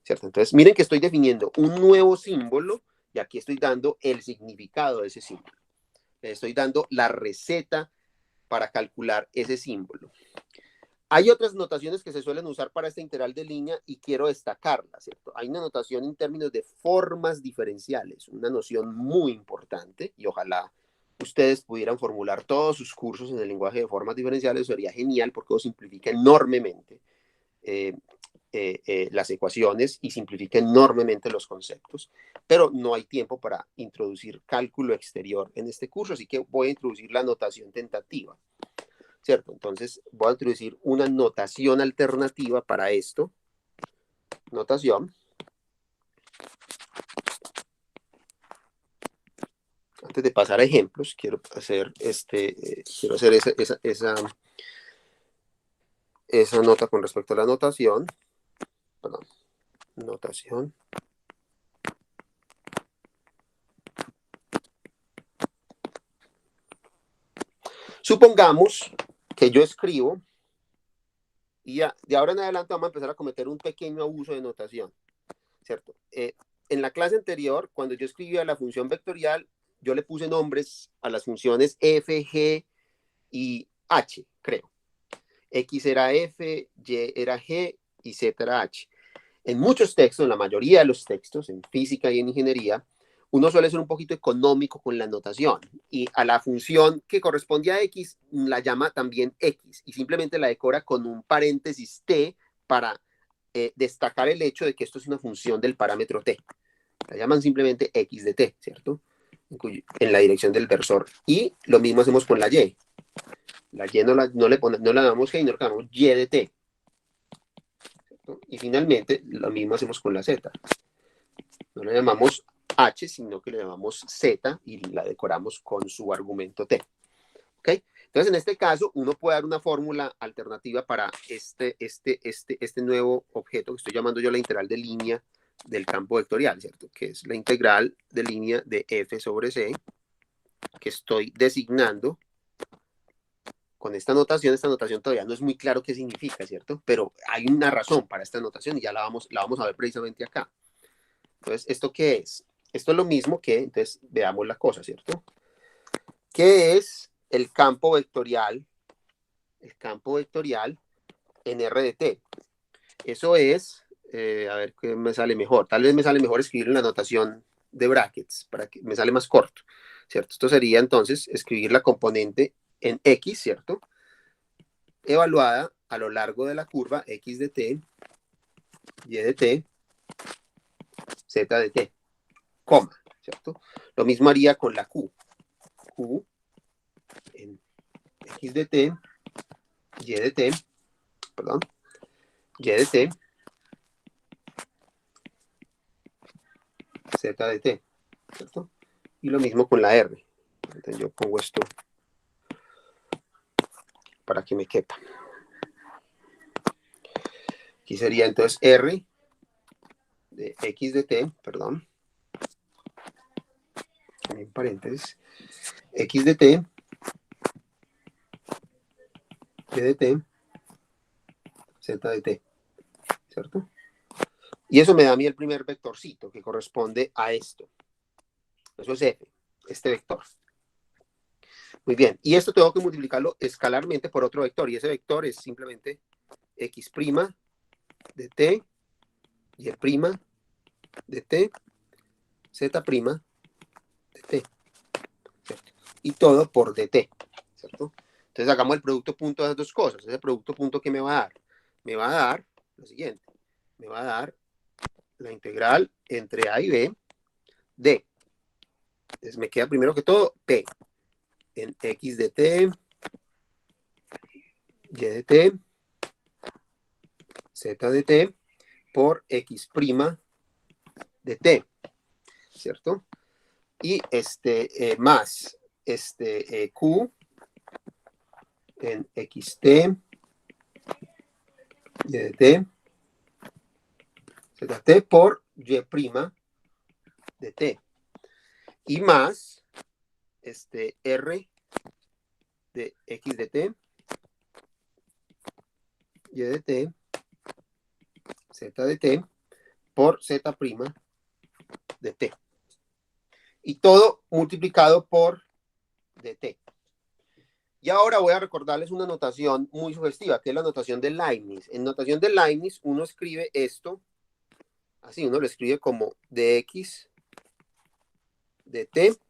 ¿cierto? Entonces miren que estoy definiendo un nuevo símbolo y aquí estoy dando el significado de ese símbolo. Le estoy dando la receta para calcular ese símbolo. Hay otras notaciones que se suelen usar para esta integral de línea y quiero destacarlas, ¿cierto? Hay una notación en términos de formas diferenciales, una noción muy importante, y ojalá ustedes pudieran formular todos sus cursos en el lenguaje de formas diferenciales. Sería genial porque eso simplifica enormemente las ecuaciones y simplifica enormemente los conceptos, pero no hay tiempo para introducir cálculo exterior en este curso, así que voy a introducir la notación tentativa, ¿cierto? Entonces voy a introducir una notación alternativa para esto. Notación. Antes de pasar a ejemplos, quiero hacer esa nota con respecto a la notación. Perdón. Notación. Supongamos que yo escribo, y ya, de ahora en adelante vamos a empezar a cometer un pequeño abuso de notación. ¿cierto? En la clase anterior, cuando yo escribía la función vectorial, yo le puse nombres a las funciones f, g y h, creo. X era f, y era g y z era h. En muchos textos, en la mayoría de los textos, en física y en ingeniería, uno suele ser un poquito económico con la notación y a la función que corresponde a x la llama también x y simplemente la decora con un paréntesis t para destacar el hecho de que esto es una función del parámetro t. La llaman simplemente x de t, ¿cierto? En la dirección del versor. Y lo mismo hacemos con la y. La y no la llamamos g, no la llamamos y de t. ¿Cierto? Y finalmente, lo mismo hacemos con la z. No la llamamos h, sino que le llamamos z y la decoramos con su argumento t. ¿Ok? Entonces, en este caso, uno puede dar una fórmula alternativa para este nuevo objeto que estoy llamando yo la integral de línea del campo vectorial, ¿cierto? Que es la integral de línea de f sobre c, que estoy designando con esta notación todavía no es muy claro qué significa, ¿cierto? Pero hay una razón para esta notación y ya la vamos a ver precisamente acá. Entonces, ¿esto qué es? Esto es lo mismo que, entonces, veamos la cosa, ¿cierto? ¿Qué es el campo vectorial? El campo vectorial en R de t. Eso es, a ver qué me sale mejor. Tal vez me sale mejor escribir en la notación de brackets, para que me sale más corto, ¿cierto? Esto sería entonces escribir la componente en x, ¿cierto? Evaluada a lo largo de la curva x de t, y de t, z de t, coma, ¿cierto? Lo mismo haría con la q. Q en x de t, y de t, perdón, y de t, z de t, ¿cierto? Y lo mismo con la r. Entonces yo pongo esto para que me quepa. Aquí sería entonces r de x de t, perdón, en paréntesis, x de t, y de t, z de t, ¿cierto? Y eso me da a mí el primer vectorcito que corresponde a esto. Eso es f, este vector. Muy bien, y esto tengo que multiplicarlo escalarmente por otro vector, y ese vector es simplemente x' de t, y de t, z' de t, ¿cierto? Y todo por dt, ¿cierto? Entonces hagamos el producto punto de las dos cosas. Ese producto punto, ¿qué me va a dar? Me va a dar lo siguiente, me va a dar la integral entre a y b de, entonces me queda primero que todo p en x de t, y de t, z de t, por x' de t, ¿cierto? Y más q en xt, y de t, zt por y' de t. Y más r de x de t, y de t, z de t, por z' de t. Y todo multiplicado por dt. Y ahora voy a recordarles una notación muy sugestiva, que es la notación de Leibniz. En notación de Leibniz, uno escribe esto, así, uno lo escribe como dx dt,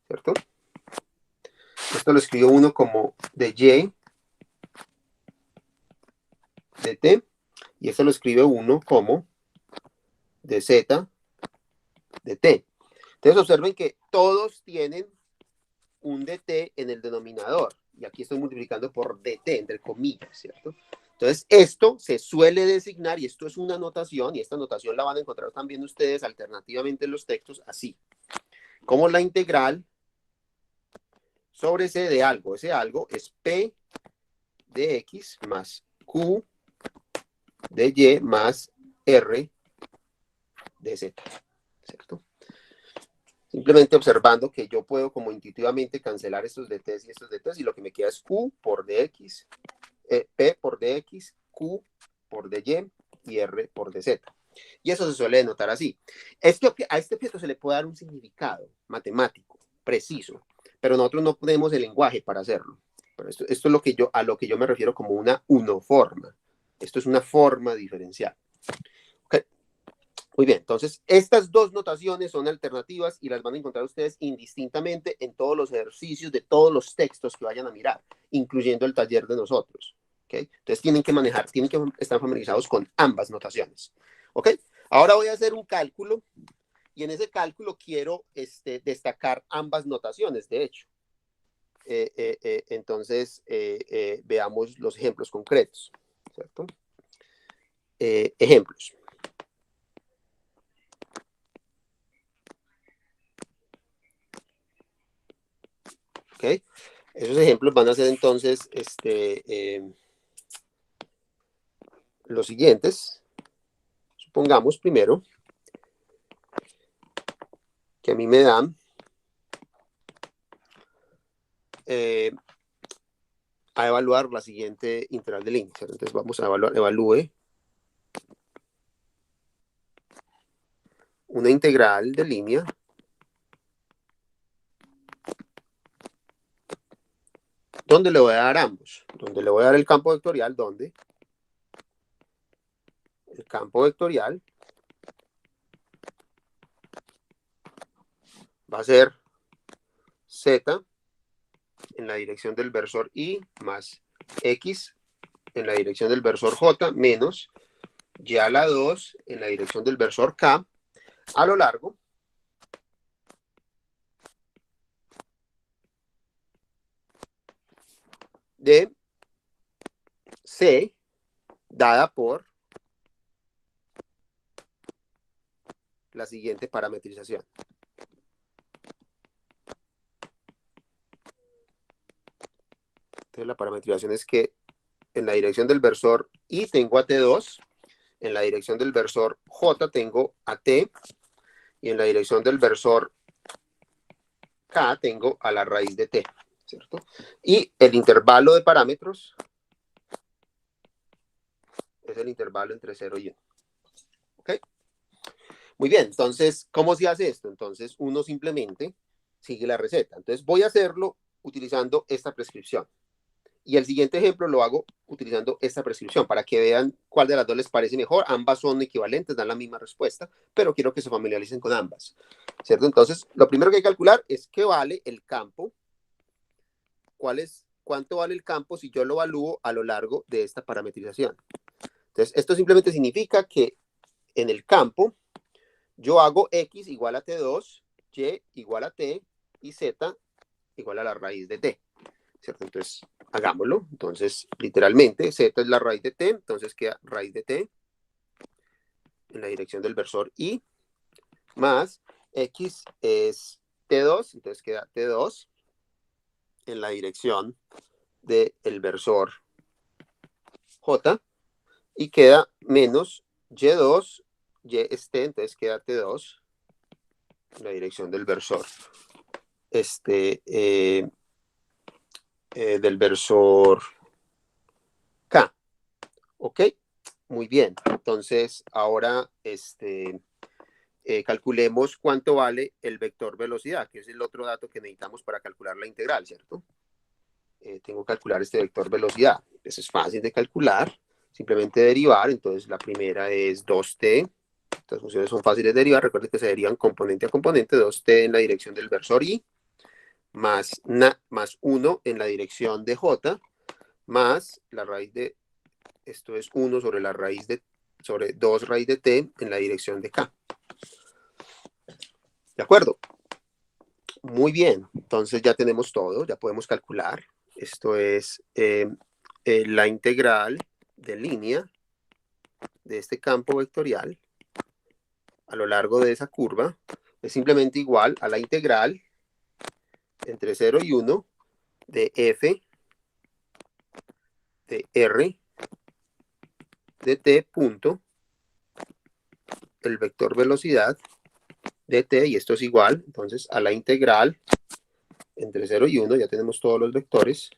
¿cierto? Esto lo escribe uno como dy dt, y esto lo escribe uno como dz dt. Entonces observen que todos tienen un dt en el denominador, y aquí estoy multiplicando por dt, entre comillas, ¿cierto? Entonces esto se suele designar, y esto es una notación, y esta notación la van a encontrar también ustedes alternativamente en los textos, así, como la integral sobre c de algo. Ese algo es p de x más q de y más r de z, ¿cierto? Simplemente observando que yo puedo como intuitivamente cancelar estos dt's y estos dt's, y lo que me queda es q por dx, p por dx, q por dy y r por dz. Y eso se suele denotar así. A este objeto se le puede dar un significado matemático, preciso, pero nosotros no tenemos el lenguaje para hacerlo. Pero esto es a lo que yo me refiero como una unoforma. Esto es una forma diferencial. ¿Okay? Muy bien, entonces estas dos notaciones son alternativas y las van a encontrar ustedes indistintamente en todos los ejercicios de todos los textos que vayan a mirar, incluyendo el taller de nosotros. ¿Okay? Entonces tienen que estar familiarizados con ambas notaciones. ¿Ok? Ahora voy a hacer un cálculo y en ese cálculo quiero destacar ambas notaciones, de hecho. Entonces, veamos los ejemplos concretos, ¿cierto? Ejemplos. ¿Ok? Esos ejemplos van a ser entonces los siguientes. Supongamos primero que a mí me dan a evaluar la siguiente integral de línea. Entonces vamos a evalúe una integral de línea ¿dónde le voy a dar ambos? Donde le voy a dar el campo vectorial, ¿dónde? El campo vectorial va a ser z en la dirección del versor y más x en la dirección del versor j menos y a la 2 en la dirección del versor k a lo largo de c dada por la siguiente parametrización. Entonces la parametrización es que en la dirección del versor I tengo a T2, en la dirección del versor J tengo a T, y en la dirección del versor K tengo a la raíz de T, ¿cierto? Y el intervalo de parámetros es el intervalo entre 0 y 1. ¿Ok? Muy bien, entonces, ¿cómo se hace esto? Entonces, uno simplemente sigue la receta. Entonces, voy a hacerlo utilizando esta prescripción. Y el siguiente ejemplo lo hago utilizando esta prescripción para que vean cuál de las dos les parece mejor. Ambas son equivalentes, dan la misma respuesta, pero quiero que se familiaricen con ambas, ¿cierto? Entonces, lo primero que hay que calcular es qué vale el campo, cuánto vale el campo si yo lo evalúo a lo largo de esta parametrización. Entonces, esto simplemente significa que en el campo yo hago x igual a t2, y igual a t y z igual a la raíz de t, ¿cierto? Entonces, hagámoslo. Entonces, literalmente, z es la raíz de t, entonces queda raíz de t en la dirección del versor i, más x es t2, entonces queda t2 en la dirección del versor j, y queda menos y2, y es t, entonces queda t2 en la dirección del versor del versor K. ¿Ok? Muy bien. Entonces, ahora calculemos cuánto vale el vector velocidad, que es el otro dato que necesitamos para calcular la integral, ¿cierto? Tengo que calcular este vector velocidad. Eso es fácil de calcular. Simplemente derivar. Entonces, la primera es 2t. Estas funciones son fáciles de derivar. Recuerden que se derivan componente a componente. 2t en la dirección del versor i, más 1 en la dirección de j, más la raíz de, esto es 1 sobre la raíz de, sobre 2 raíz de t en la dirección de k. ¿De acuerdo? Muy bien, entonces ya tenemos todo, ya podemos calcular. Esto es la integral de línea de este campo vectorial a lo largo de esa curva. Es simplemente igual a la integral entre 0 y 1 de f de r de t punto el vector velocidad de t, y esto es igual, entonces, a la integral entre 0 y 1, ya tenemos todos los vectores,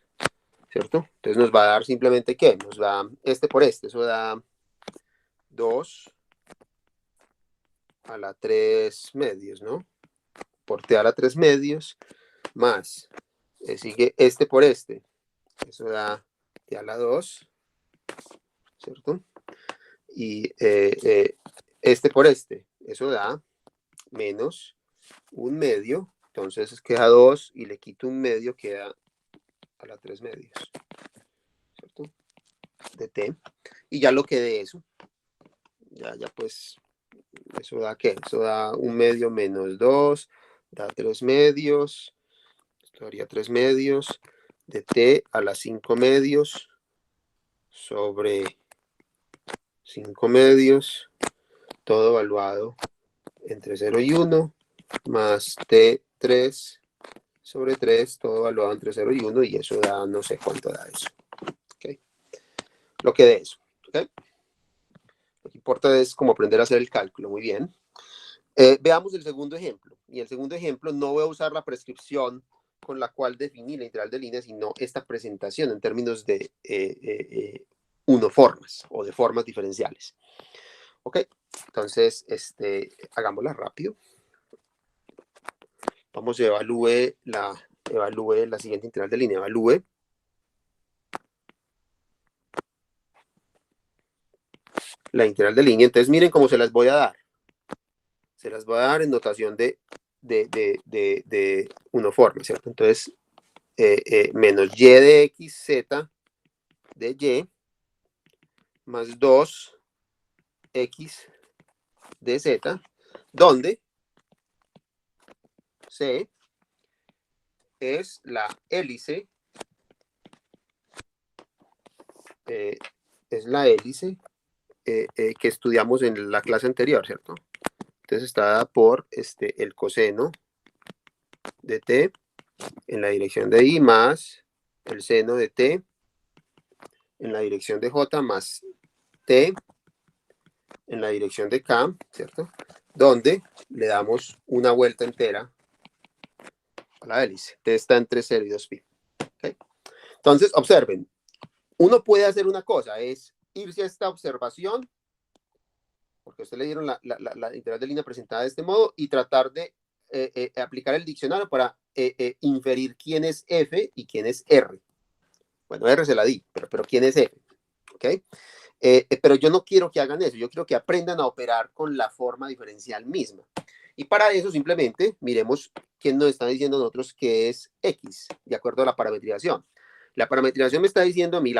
¿cierto? Entonces nos va a dar simplemente, ¿qué? Nos da este por este, eso da 2 a la 3 medios, ¿no? Por t a la 3 medios más, sigue este por este. Eso da t a la 2, ¿cierto? Y este por este. Eso da menos 1 medio. Entonces queda 2 y le quito 1 medio, queda a la 3 medios, ¿cierto? De t. Y ya lo que de eso, ya pues, eso da ¿qué? Eso da 1 medio menos 2, da 3 medios, esto daría 3 medios de t a la 5 medios sobre 5 medios, todo evaluado entre 0 y 1, más t3 sobre 3, todo evaluado entre 0 y 1, y eso da, no sé cuánto da eso. ¿Okay? Lo que de eso. ¿Okay? Lo que importa es como aprender a hacer el cálculo. Muy bien. Veamos el segundo ejemplo. Y el segundo ejemplo no voy a usar la prescripción con la cual definí la integral de línea, sino esta presentación en términos de unoformas o de formas diferenciales. ¿Ok? Entonces, hagámosla rápido. Vamos a evalúe la siguiente integral de línea. Evalúe la integral de línea. Entonces, miren cómo se las voy a dar. Se las voy a dar en notación de unoforma, ¿cierto? Entonces, menos y de x, z de y, más 2x de z, donde C es la hélice, que estudiamos en la clase anterior, ¿cierto? Entonces está dada por el coseno de t en la dirección de i más el seno de t en la dirección de j más t en la dirección de k, ¿cierto? Donde le damos una vuelta entera a la hélice. T está entre 0 y 2pi. ¿Okay? Entonces, observen. Uno puede hacer una cosa, es irse a esta observación, porque a usted le dieron la integral de línea presentada de este modo, y tratar de aplicar el diccionario para inferir quién es f y quién es r. Bueno, r se la di, pero quién es f. ¿Ok? Pero yo no quiero que hagan eso, yo quiero que aprendan a operar con la forma diferencial misma. Y para eso simplemente miremos quién nos está diciendo a nosotros que es x, de acuerdo a la parametrización. La parametrización me está diciendo a mí,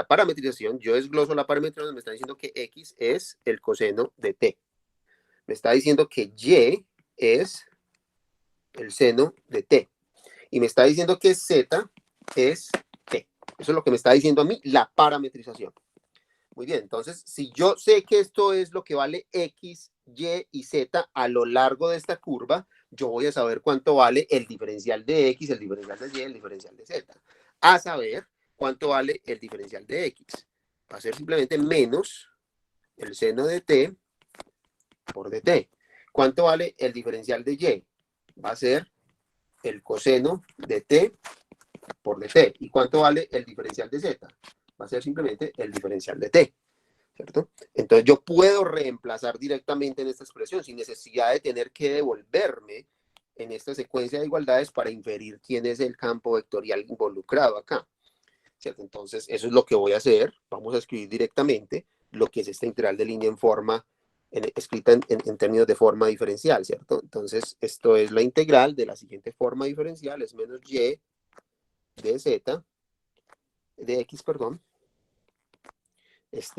yo desgloso la parametrización, me está diciendo que x es el coseno de t. Me está diciendo que y es el seno de t. Y me está diciendo que z es t. Eso es lo que me está diciendo a mí la parametrización. Muy bien, entonces, si yo sé que esto es lo que vale x, y z a lo largo de esta curva, yo voy a saber cuánto vale el diferencial de x, el diferencial de y, el diferencial de z. A saber cuánto vale el diferencial de x. Va a ser simplemente menos el seno de t por dt. ¿Cuánto vale el diferencial de y? Va a ser el coseno de t por dt. ¿Y cuánto vale el diferencial de z? Va a ser simplemente el diferencial de t, ¿cierto? Entonces yo puedo reemplazar directamente en esta expresión sin necesidad de tener que devolverme en esta secuencia de igualdades para inferir quién es el campo vectorial involucrado acá, ¿cierto? Entonces eso es lo que voy a hacer. Vamos a escribir directamente lo que es esta integral de línea en forma, escrita en términos de forma diferencial, ¿cierto? Entonces esto es la integral de la siguiente forma diferencial, es menos y de z, de x, perdón,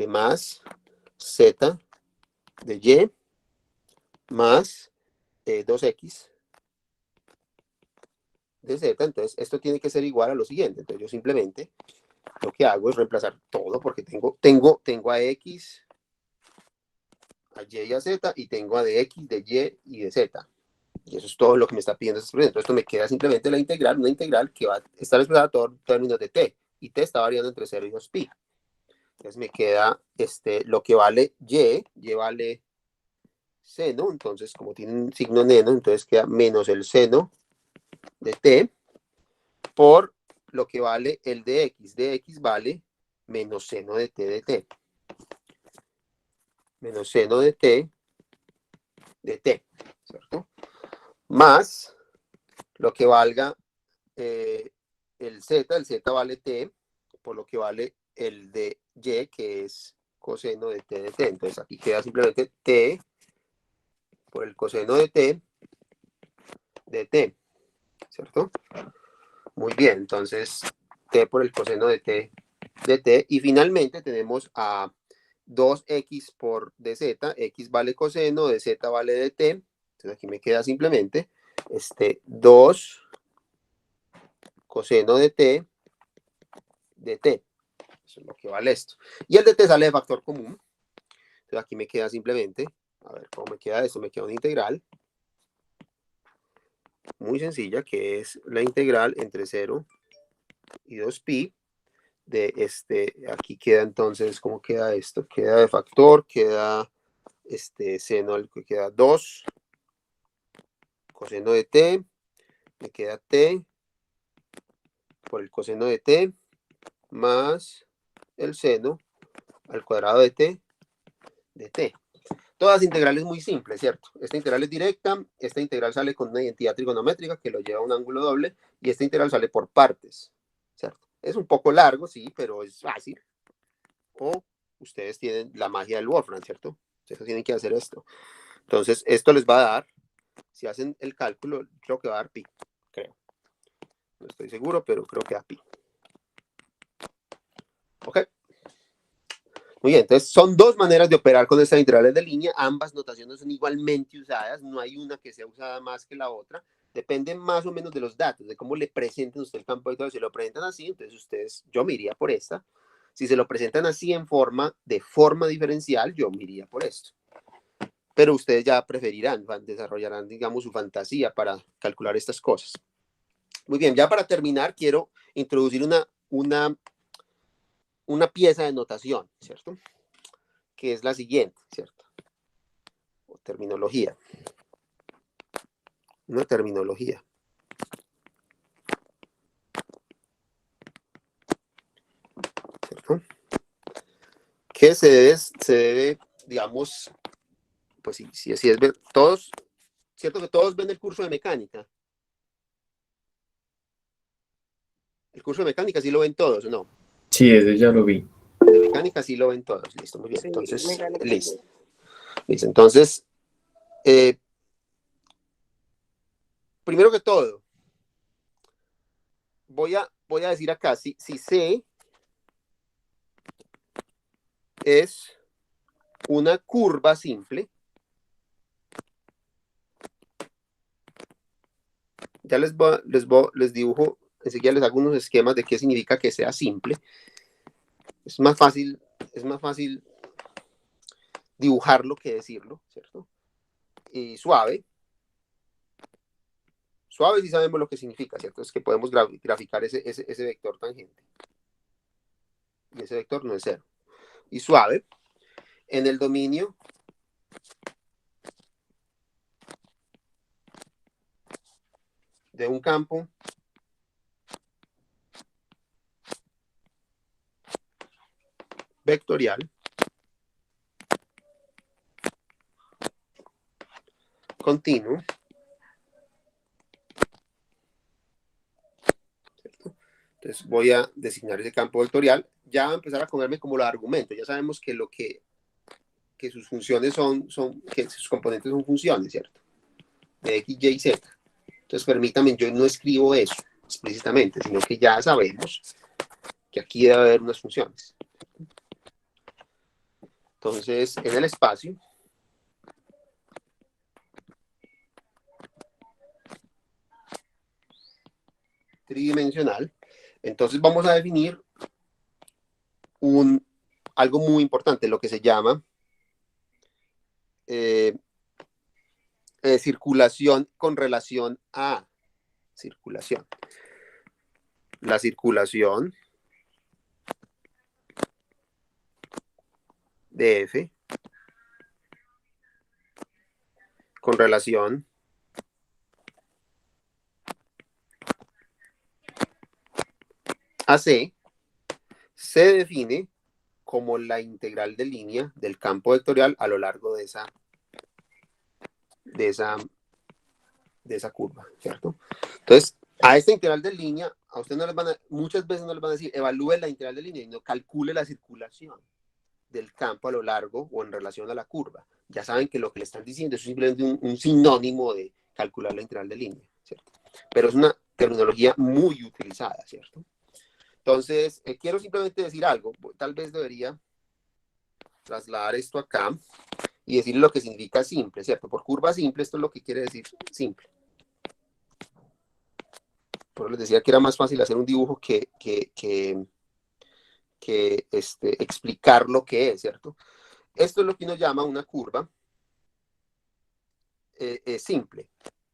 más z de y más 2x de z. Entonces esto tiene que ser igual a lo siguiente. Entonces yo simplemente lo que hago es reemplazar todo porque tengo a x, a y y a z, y tengo a de x, de y de z. Y eso es todo lo que me está pidiendo esta expresión. Entonces esto me queda simplemente la integral, una integral que va a estar expresada todo en términos de t. Y t está variando entre 0 y 2pi. Entonces me queda lo que vale y vale seno. Entonces como tiene un signo neno, entonces queda menos el seno de t por lo que vale el de x. De x vale menos seno de t de t. Menos seno de t de t, ¿cierto? Más lo que valga el z vale t, por lo que vale el de y, que es coseno de t de t. Entonces aquí queda simplemente t por el coseno de t, ¿cierto? Muy bien, entonces t por el coseno de t, y finalmente tenemos a 2x por dz, x vale coseno, dz vale dt, entonces aquí me queda simplemente 2 coseno de t dt, eso es lo que vale esto, y el dt sale de factor común, entonces aquí me queda simplemente, a ver cómo me queda esto, me queda una integral muy sencilla, que es la integral entre 0 y 2pi, de aquí queda entonces, ¿cómo queda esto? Queda de factor, queda seno, que queda 2 coseno de t, me queda t por el coseno de t más el seno al cuadrado de t de t. Todas integrales muy simples, ¿cierto? Esta integral es directa, esta integral sale con una identidad trigonométrica que lo lleva a un ángulo doble, y esta integral sale por partes, ¿cierto? Es un poco largo, sí, pero es fácil. O ustedes tienen la magia del Wolfram, ¿cierto? Ustedes tienen que hacer esto. Entonces, esto les va a dar, si hacen el cálculo, creo que va a dar pi, creo. No estoy seguro, pero creo que da pi. ¿Ok? Muy bien, entonces son dos maneras de operar con estas integrales de línea. Ambas notaciones son igualmente usadas. No hay una que sea usada más que la otra. Depende más o menos de los datos, de cómo le presenten usted el campo vectorial. Si lo presentan así, entonces ustedes, yo me iría por esta. Si se lo presentan así de forma diferencial, yo me iría por esto. Pero ustedes ya preferirán, desarrollarán, digamos, su fantasía para calcular estas cosas. Muy bien, ya para terminar, quiero introducir una pieza de notación, ¿cierto? Que es la siguiente, ¿cierto? O terminología. Una terminología. ¿Cierto? Que se debe, digamos, pues si así es, todos, ¿cierto? Que todos ven el curso de mecánica. El curso de mecánica sí lo ven todos, ¿o no? Sí, ese ya lo vi. De mecánica sí lo ven todos, listo, muy bien. Sí, Entonces, mecánica. listo. Listo, entonces, primero que todo, voy a decir acá, si C es una curva simple, ya les dibujo, enseguida les hago unos esquemas de qué significa que sea simple. Es más fácil dibujarlo que decirlo, ¿cierto? Y suave sí sabemos lo que significa, ¿cierto? Es que podemos graficar ese vector tangente. Y ese vector no es cero. Y suave, en el dominio de un campo vectorial continuo, ¿cierto? Entonces voy a designar ese campo vectorial. Ya va a empezar a comerme como los argumentos. Ya sabemos que sus funciones que sus componentes son funciones, ¿cierto? De x, y, z. Entonces permítanme, yo no escribo eso explícitamente, sino que ya sabemos que aquí debe haber unas funciones. Entonces, en el espacio tridimensional, entonces vamos a definir algo muy importante, lo que se llama circulación con relación a circulación. La circulación de F con relación a C se define como la integral de línea del campo vectorial a lo largo de esa esa curva, ¿cierto? Entonces, a esta integral de línea, a usted muchas veces no les van a decir, evalúe la integral de línea, y no calcule la circulación del campo a lo largo o en relación a la curva. Ya saben que lo que le están diciendo es simplemente un sinónimo de calcular la integral de línea, ¿cierto? Pero es una terminología muy utilizada, ¿cierto? Entonces, quiero simplemente decir algo. Tal vez debería trasladar esto acá y decir lo que significa simple, ¿cierto? Por curva simple, esto es lo que quiere decir simple. Por eso les decía que era más fácil hacer un dibujo que explicar lo que es, ¿cierto? Esto es lo que uno llama una curva simple,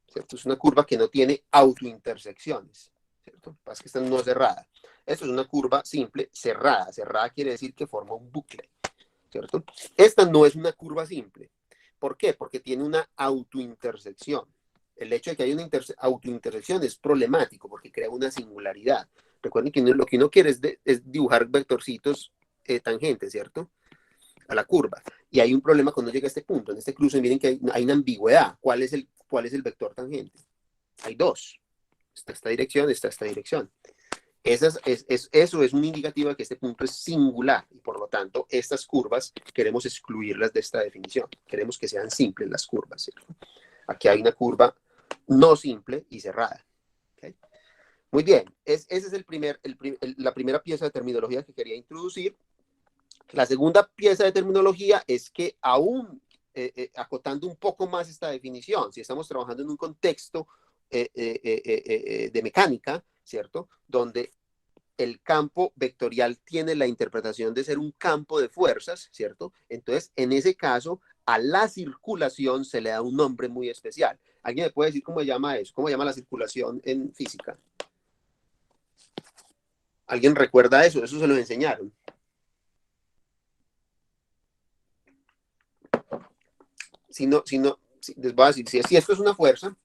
¿cierto? Es una curva que no tiene autointersecciones, ¿cierto? Pasa que esta no es cerrada. Esto es una curva simple cerrada. Cerrada quiere decir que forma un bucle, ¿cierto? Esta no es una curva simple. ¿Por qué? Porque tiene una autointersección. El hecho de que haya una autointersección es problemático porque crea una singularidad. Recuerden que lo que uno quiere es dibujar vectorcitos tangentes, ¿cierto? A la curva. Y hay un problema cuando llega a este punto. En este cruce, miren que hay una ambigüedad. ¿Cuál es el vector tangente? Hay dos. Está esta dirección, está esta dirección. Eso es un indicativo de que este punto es singular y por lo tanto estas curvas queremos excluirlas de esta definición. Queremos que sean simples las curvas, ¿cierto? Aquí hay una curva no simple y cerrada. ¿Okay? Muy bien, esa es la primera pieza de terminología que quería introducir. La segunda pieza de terminología es que aún acotando un poco más esta definición, si estamos trabajando en un contexto de mecánica, ¿cierto? Donde el campo vectorial tiene la interpretación de ser un campo de fuerzas, ¿cierto? Entonces, en ese caso, a la circulación se le da un nombre muy especial. ¿Alguien me puede decir cómo se llama eso? ¿Cómo se llama la circulación en física? ¿Alguien recuerda eso? Eso se lo enseñaron. Les voy a decir, si esto es una fuerza,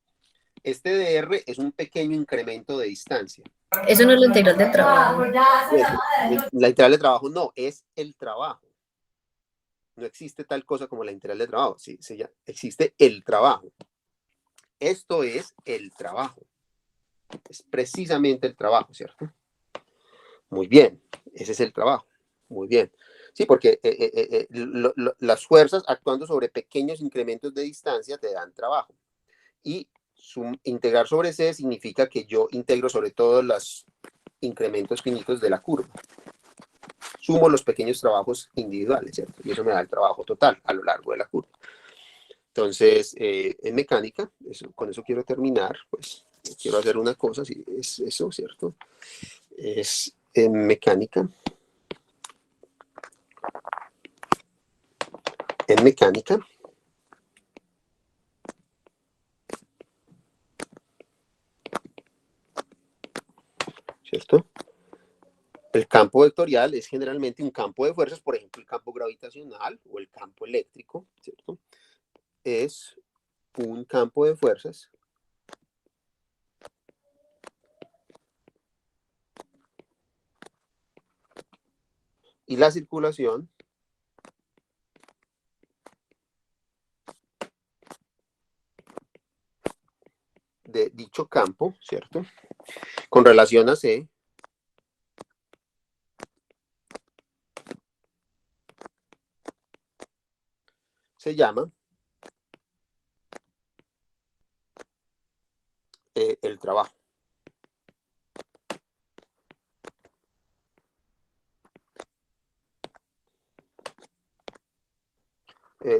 este dr es un pequeño incremento de distancia. Eso no es la integral de trabajo. La integral de trabajo no, es el trabajo. No existe tal cosa como la integral de trabajo, sí, existe el trabajo. Esto es el trabajo. Es precisamente el trabajo, ¿cierto? Muy bien, ese es el trabajo. Muy bien. Sí, porque las fuerzas actuando sobre pequeños incrementos de distancia te dan trabajo. Y integrar sobre C significa que yo integro sobre todos los incrementos finitos de la curva. Sumo los pequeños trabajos individuales, ¿cierto? Y eso me da el trabajo total a lo largo de la curva. Entonces, en mecánica, con eso quiero terminar, pues quiero hacer una cosa, si es eso, ¿cierto? Es en mecánica. En mecánica. ¿Cierto? El campo vectorial es generalmente un campo de fuerzas, por ejemplo, el campo gravitacional o el campo eléctrico, ¿cierto? Es un campo de fuerzas y la circulación de dicho campo, ¿cierto? Con relación a C, se llama el trabajo.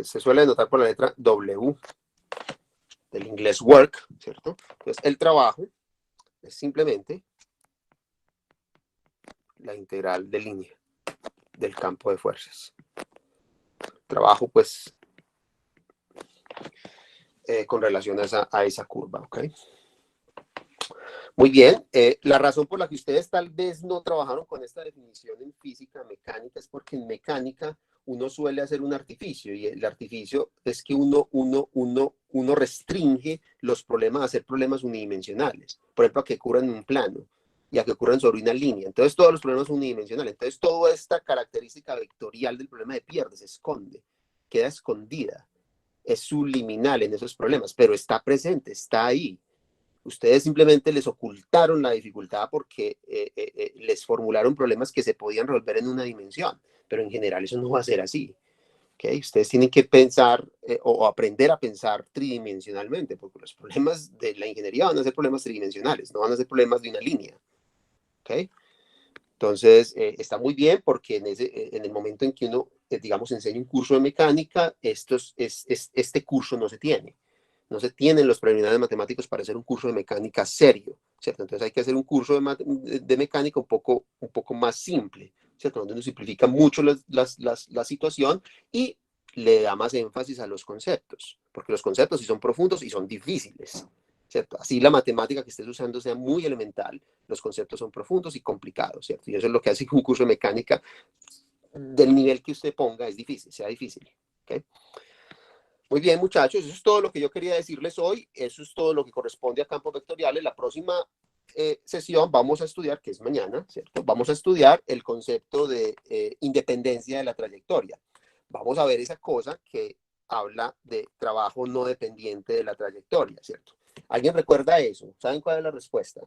Se suele denotar por la letra W del inglés work, ¿cierto? Entonces, el trabajo es simplemente la integral de línea del campo de fuerzas. Trabajo, pues, con relación a esa curva, ¿ok? Muy bien, la razón por la que ustedes tal vez no trabajaron con esta definición en física mecánica es porque en mecánica uno suele hacer un artificio y el artificio es que uno restringe los problemas a hacer problemas unidimensionales, por ejemplo, a que ocurran en un plano y a que ocurran sobre una línea. Entonces todos los problemas son unidimensionales. Entonces toda esta característica vectorial del problema de Pierre se esconde, queda escondida es subliminal en esos problemas, pero está presente, está ahí. Ustedes simplemente les ocultaron la dificultad porque les formularon problemas que se podían resolver en una dimensión, pero en general eso no va a ser así. ¿Okay? Ustedes tienen que pensar o aprender a pensar tridimensionalmente, porque los problemas de la ingeniería van a ser problemas tridimensionales, no van a ser problemas de una línea. ¿Okay? Entonces, está muy bien porque en el momento en que uno, digamos, enseña un curso de mecánica, este curso no se tiene. No se tienen los preliminares matemáticos para hacer un curso de mecánica serio, ¿cierto? Entonces hay que hacer un curso de mecánica un poco más simple, ¿cierto? Donde uno simplifica mucho la situación y le da más énfasis a los conceptos, porque los conceptos sí son profundos y son difíciles, ¿cierto? Así la matemática que estés usando sea muy elemental, los conceptos son profundos y complicados, ¿cierto? Y eso es lo que hace que un curso de mecánica del nivel que usted ponga es difícil, sea difícil, ¿ok? Muy bien, muchachos, eso es todo lo que yo quería decirles hoy. Eso es todo lo que corresponde a campos vectoriales. La próxima sesión vamos a estudiar, que es mañana, ¿cierto? Vamos a estudiar el concepto de independencia de la trayectoria. Vamos a ver esa cosa que habla de trabajo no dependiente de la trayectoria, ¿cierto? ¿Alguien recuerda eso? ¿Saben cuál es la respuesta?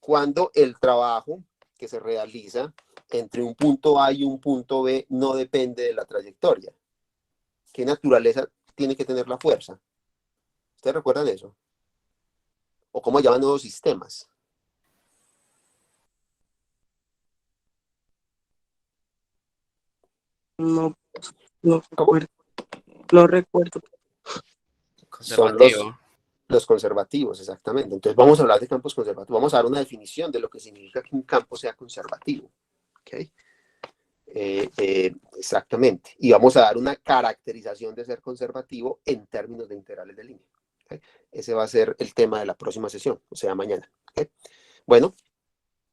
Cuando el trabajo que se realiza entre un punto A y un punto B no depende de la trayectoria. ¿Qué naturaleza tiene que tener la fuerza? ¿Ustedes recuerdan eso? ¿O cómo llaman nuevos sistemas? No, no recuerdo. No recuerdo. Son Conservativo. los conservativos, exactamente. Entonces vamos a hablar de campos conservativos. Vamos a dar una definición de lo que significa que un campo sea conservativo. ¿Okay? Exactamente. Y vamos a dar una caracterización de ser conservativo en términos de integrales de línea. ¿Okay? Ese va a ser el tema de la próxima sesión, o sea, mañana. ¿Okay? Bueno,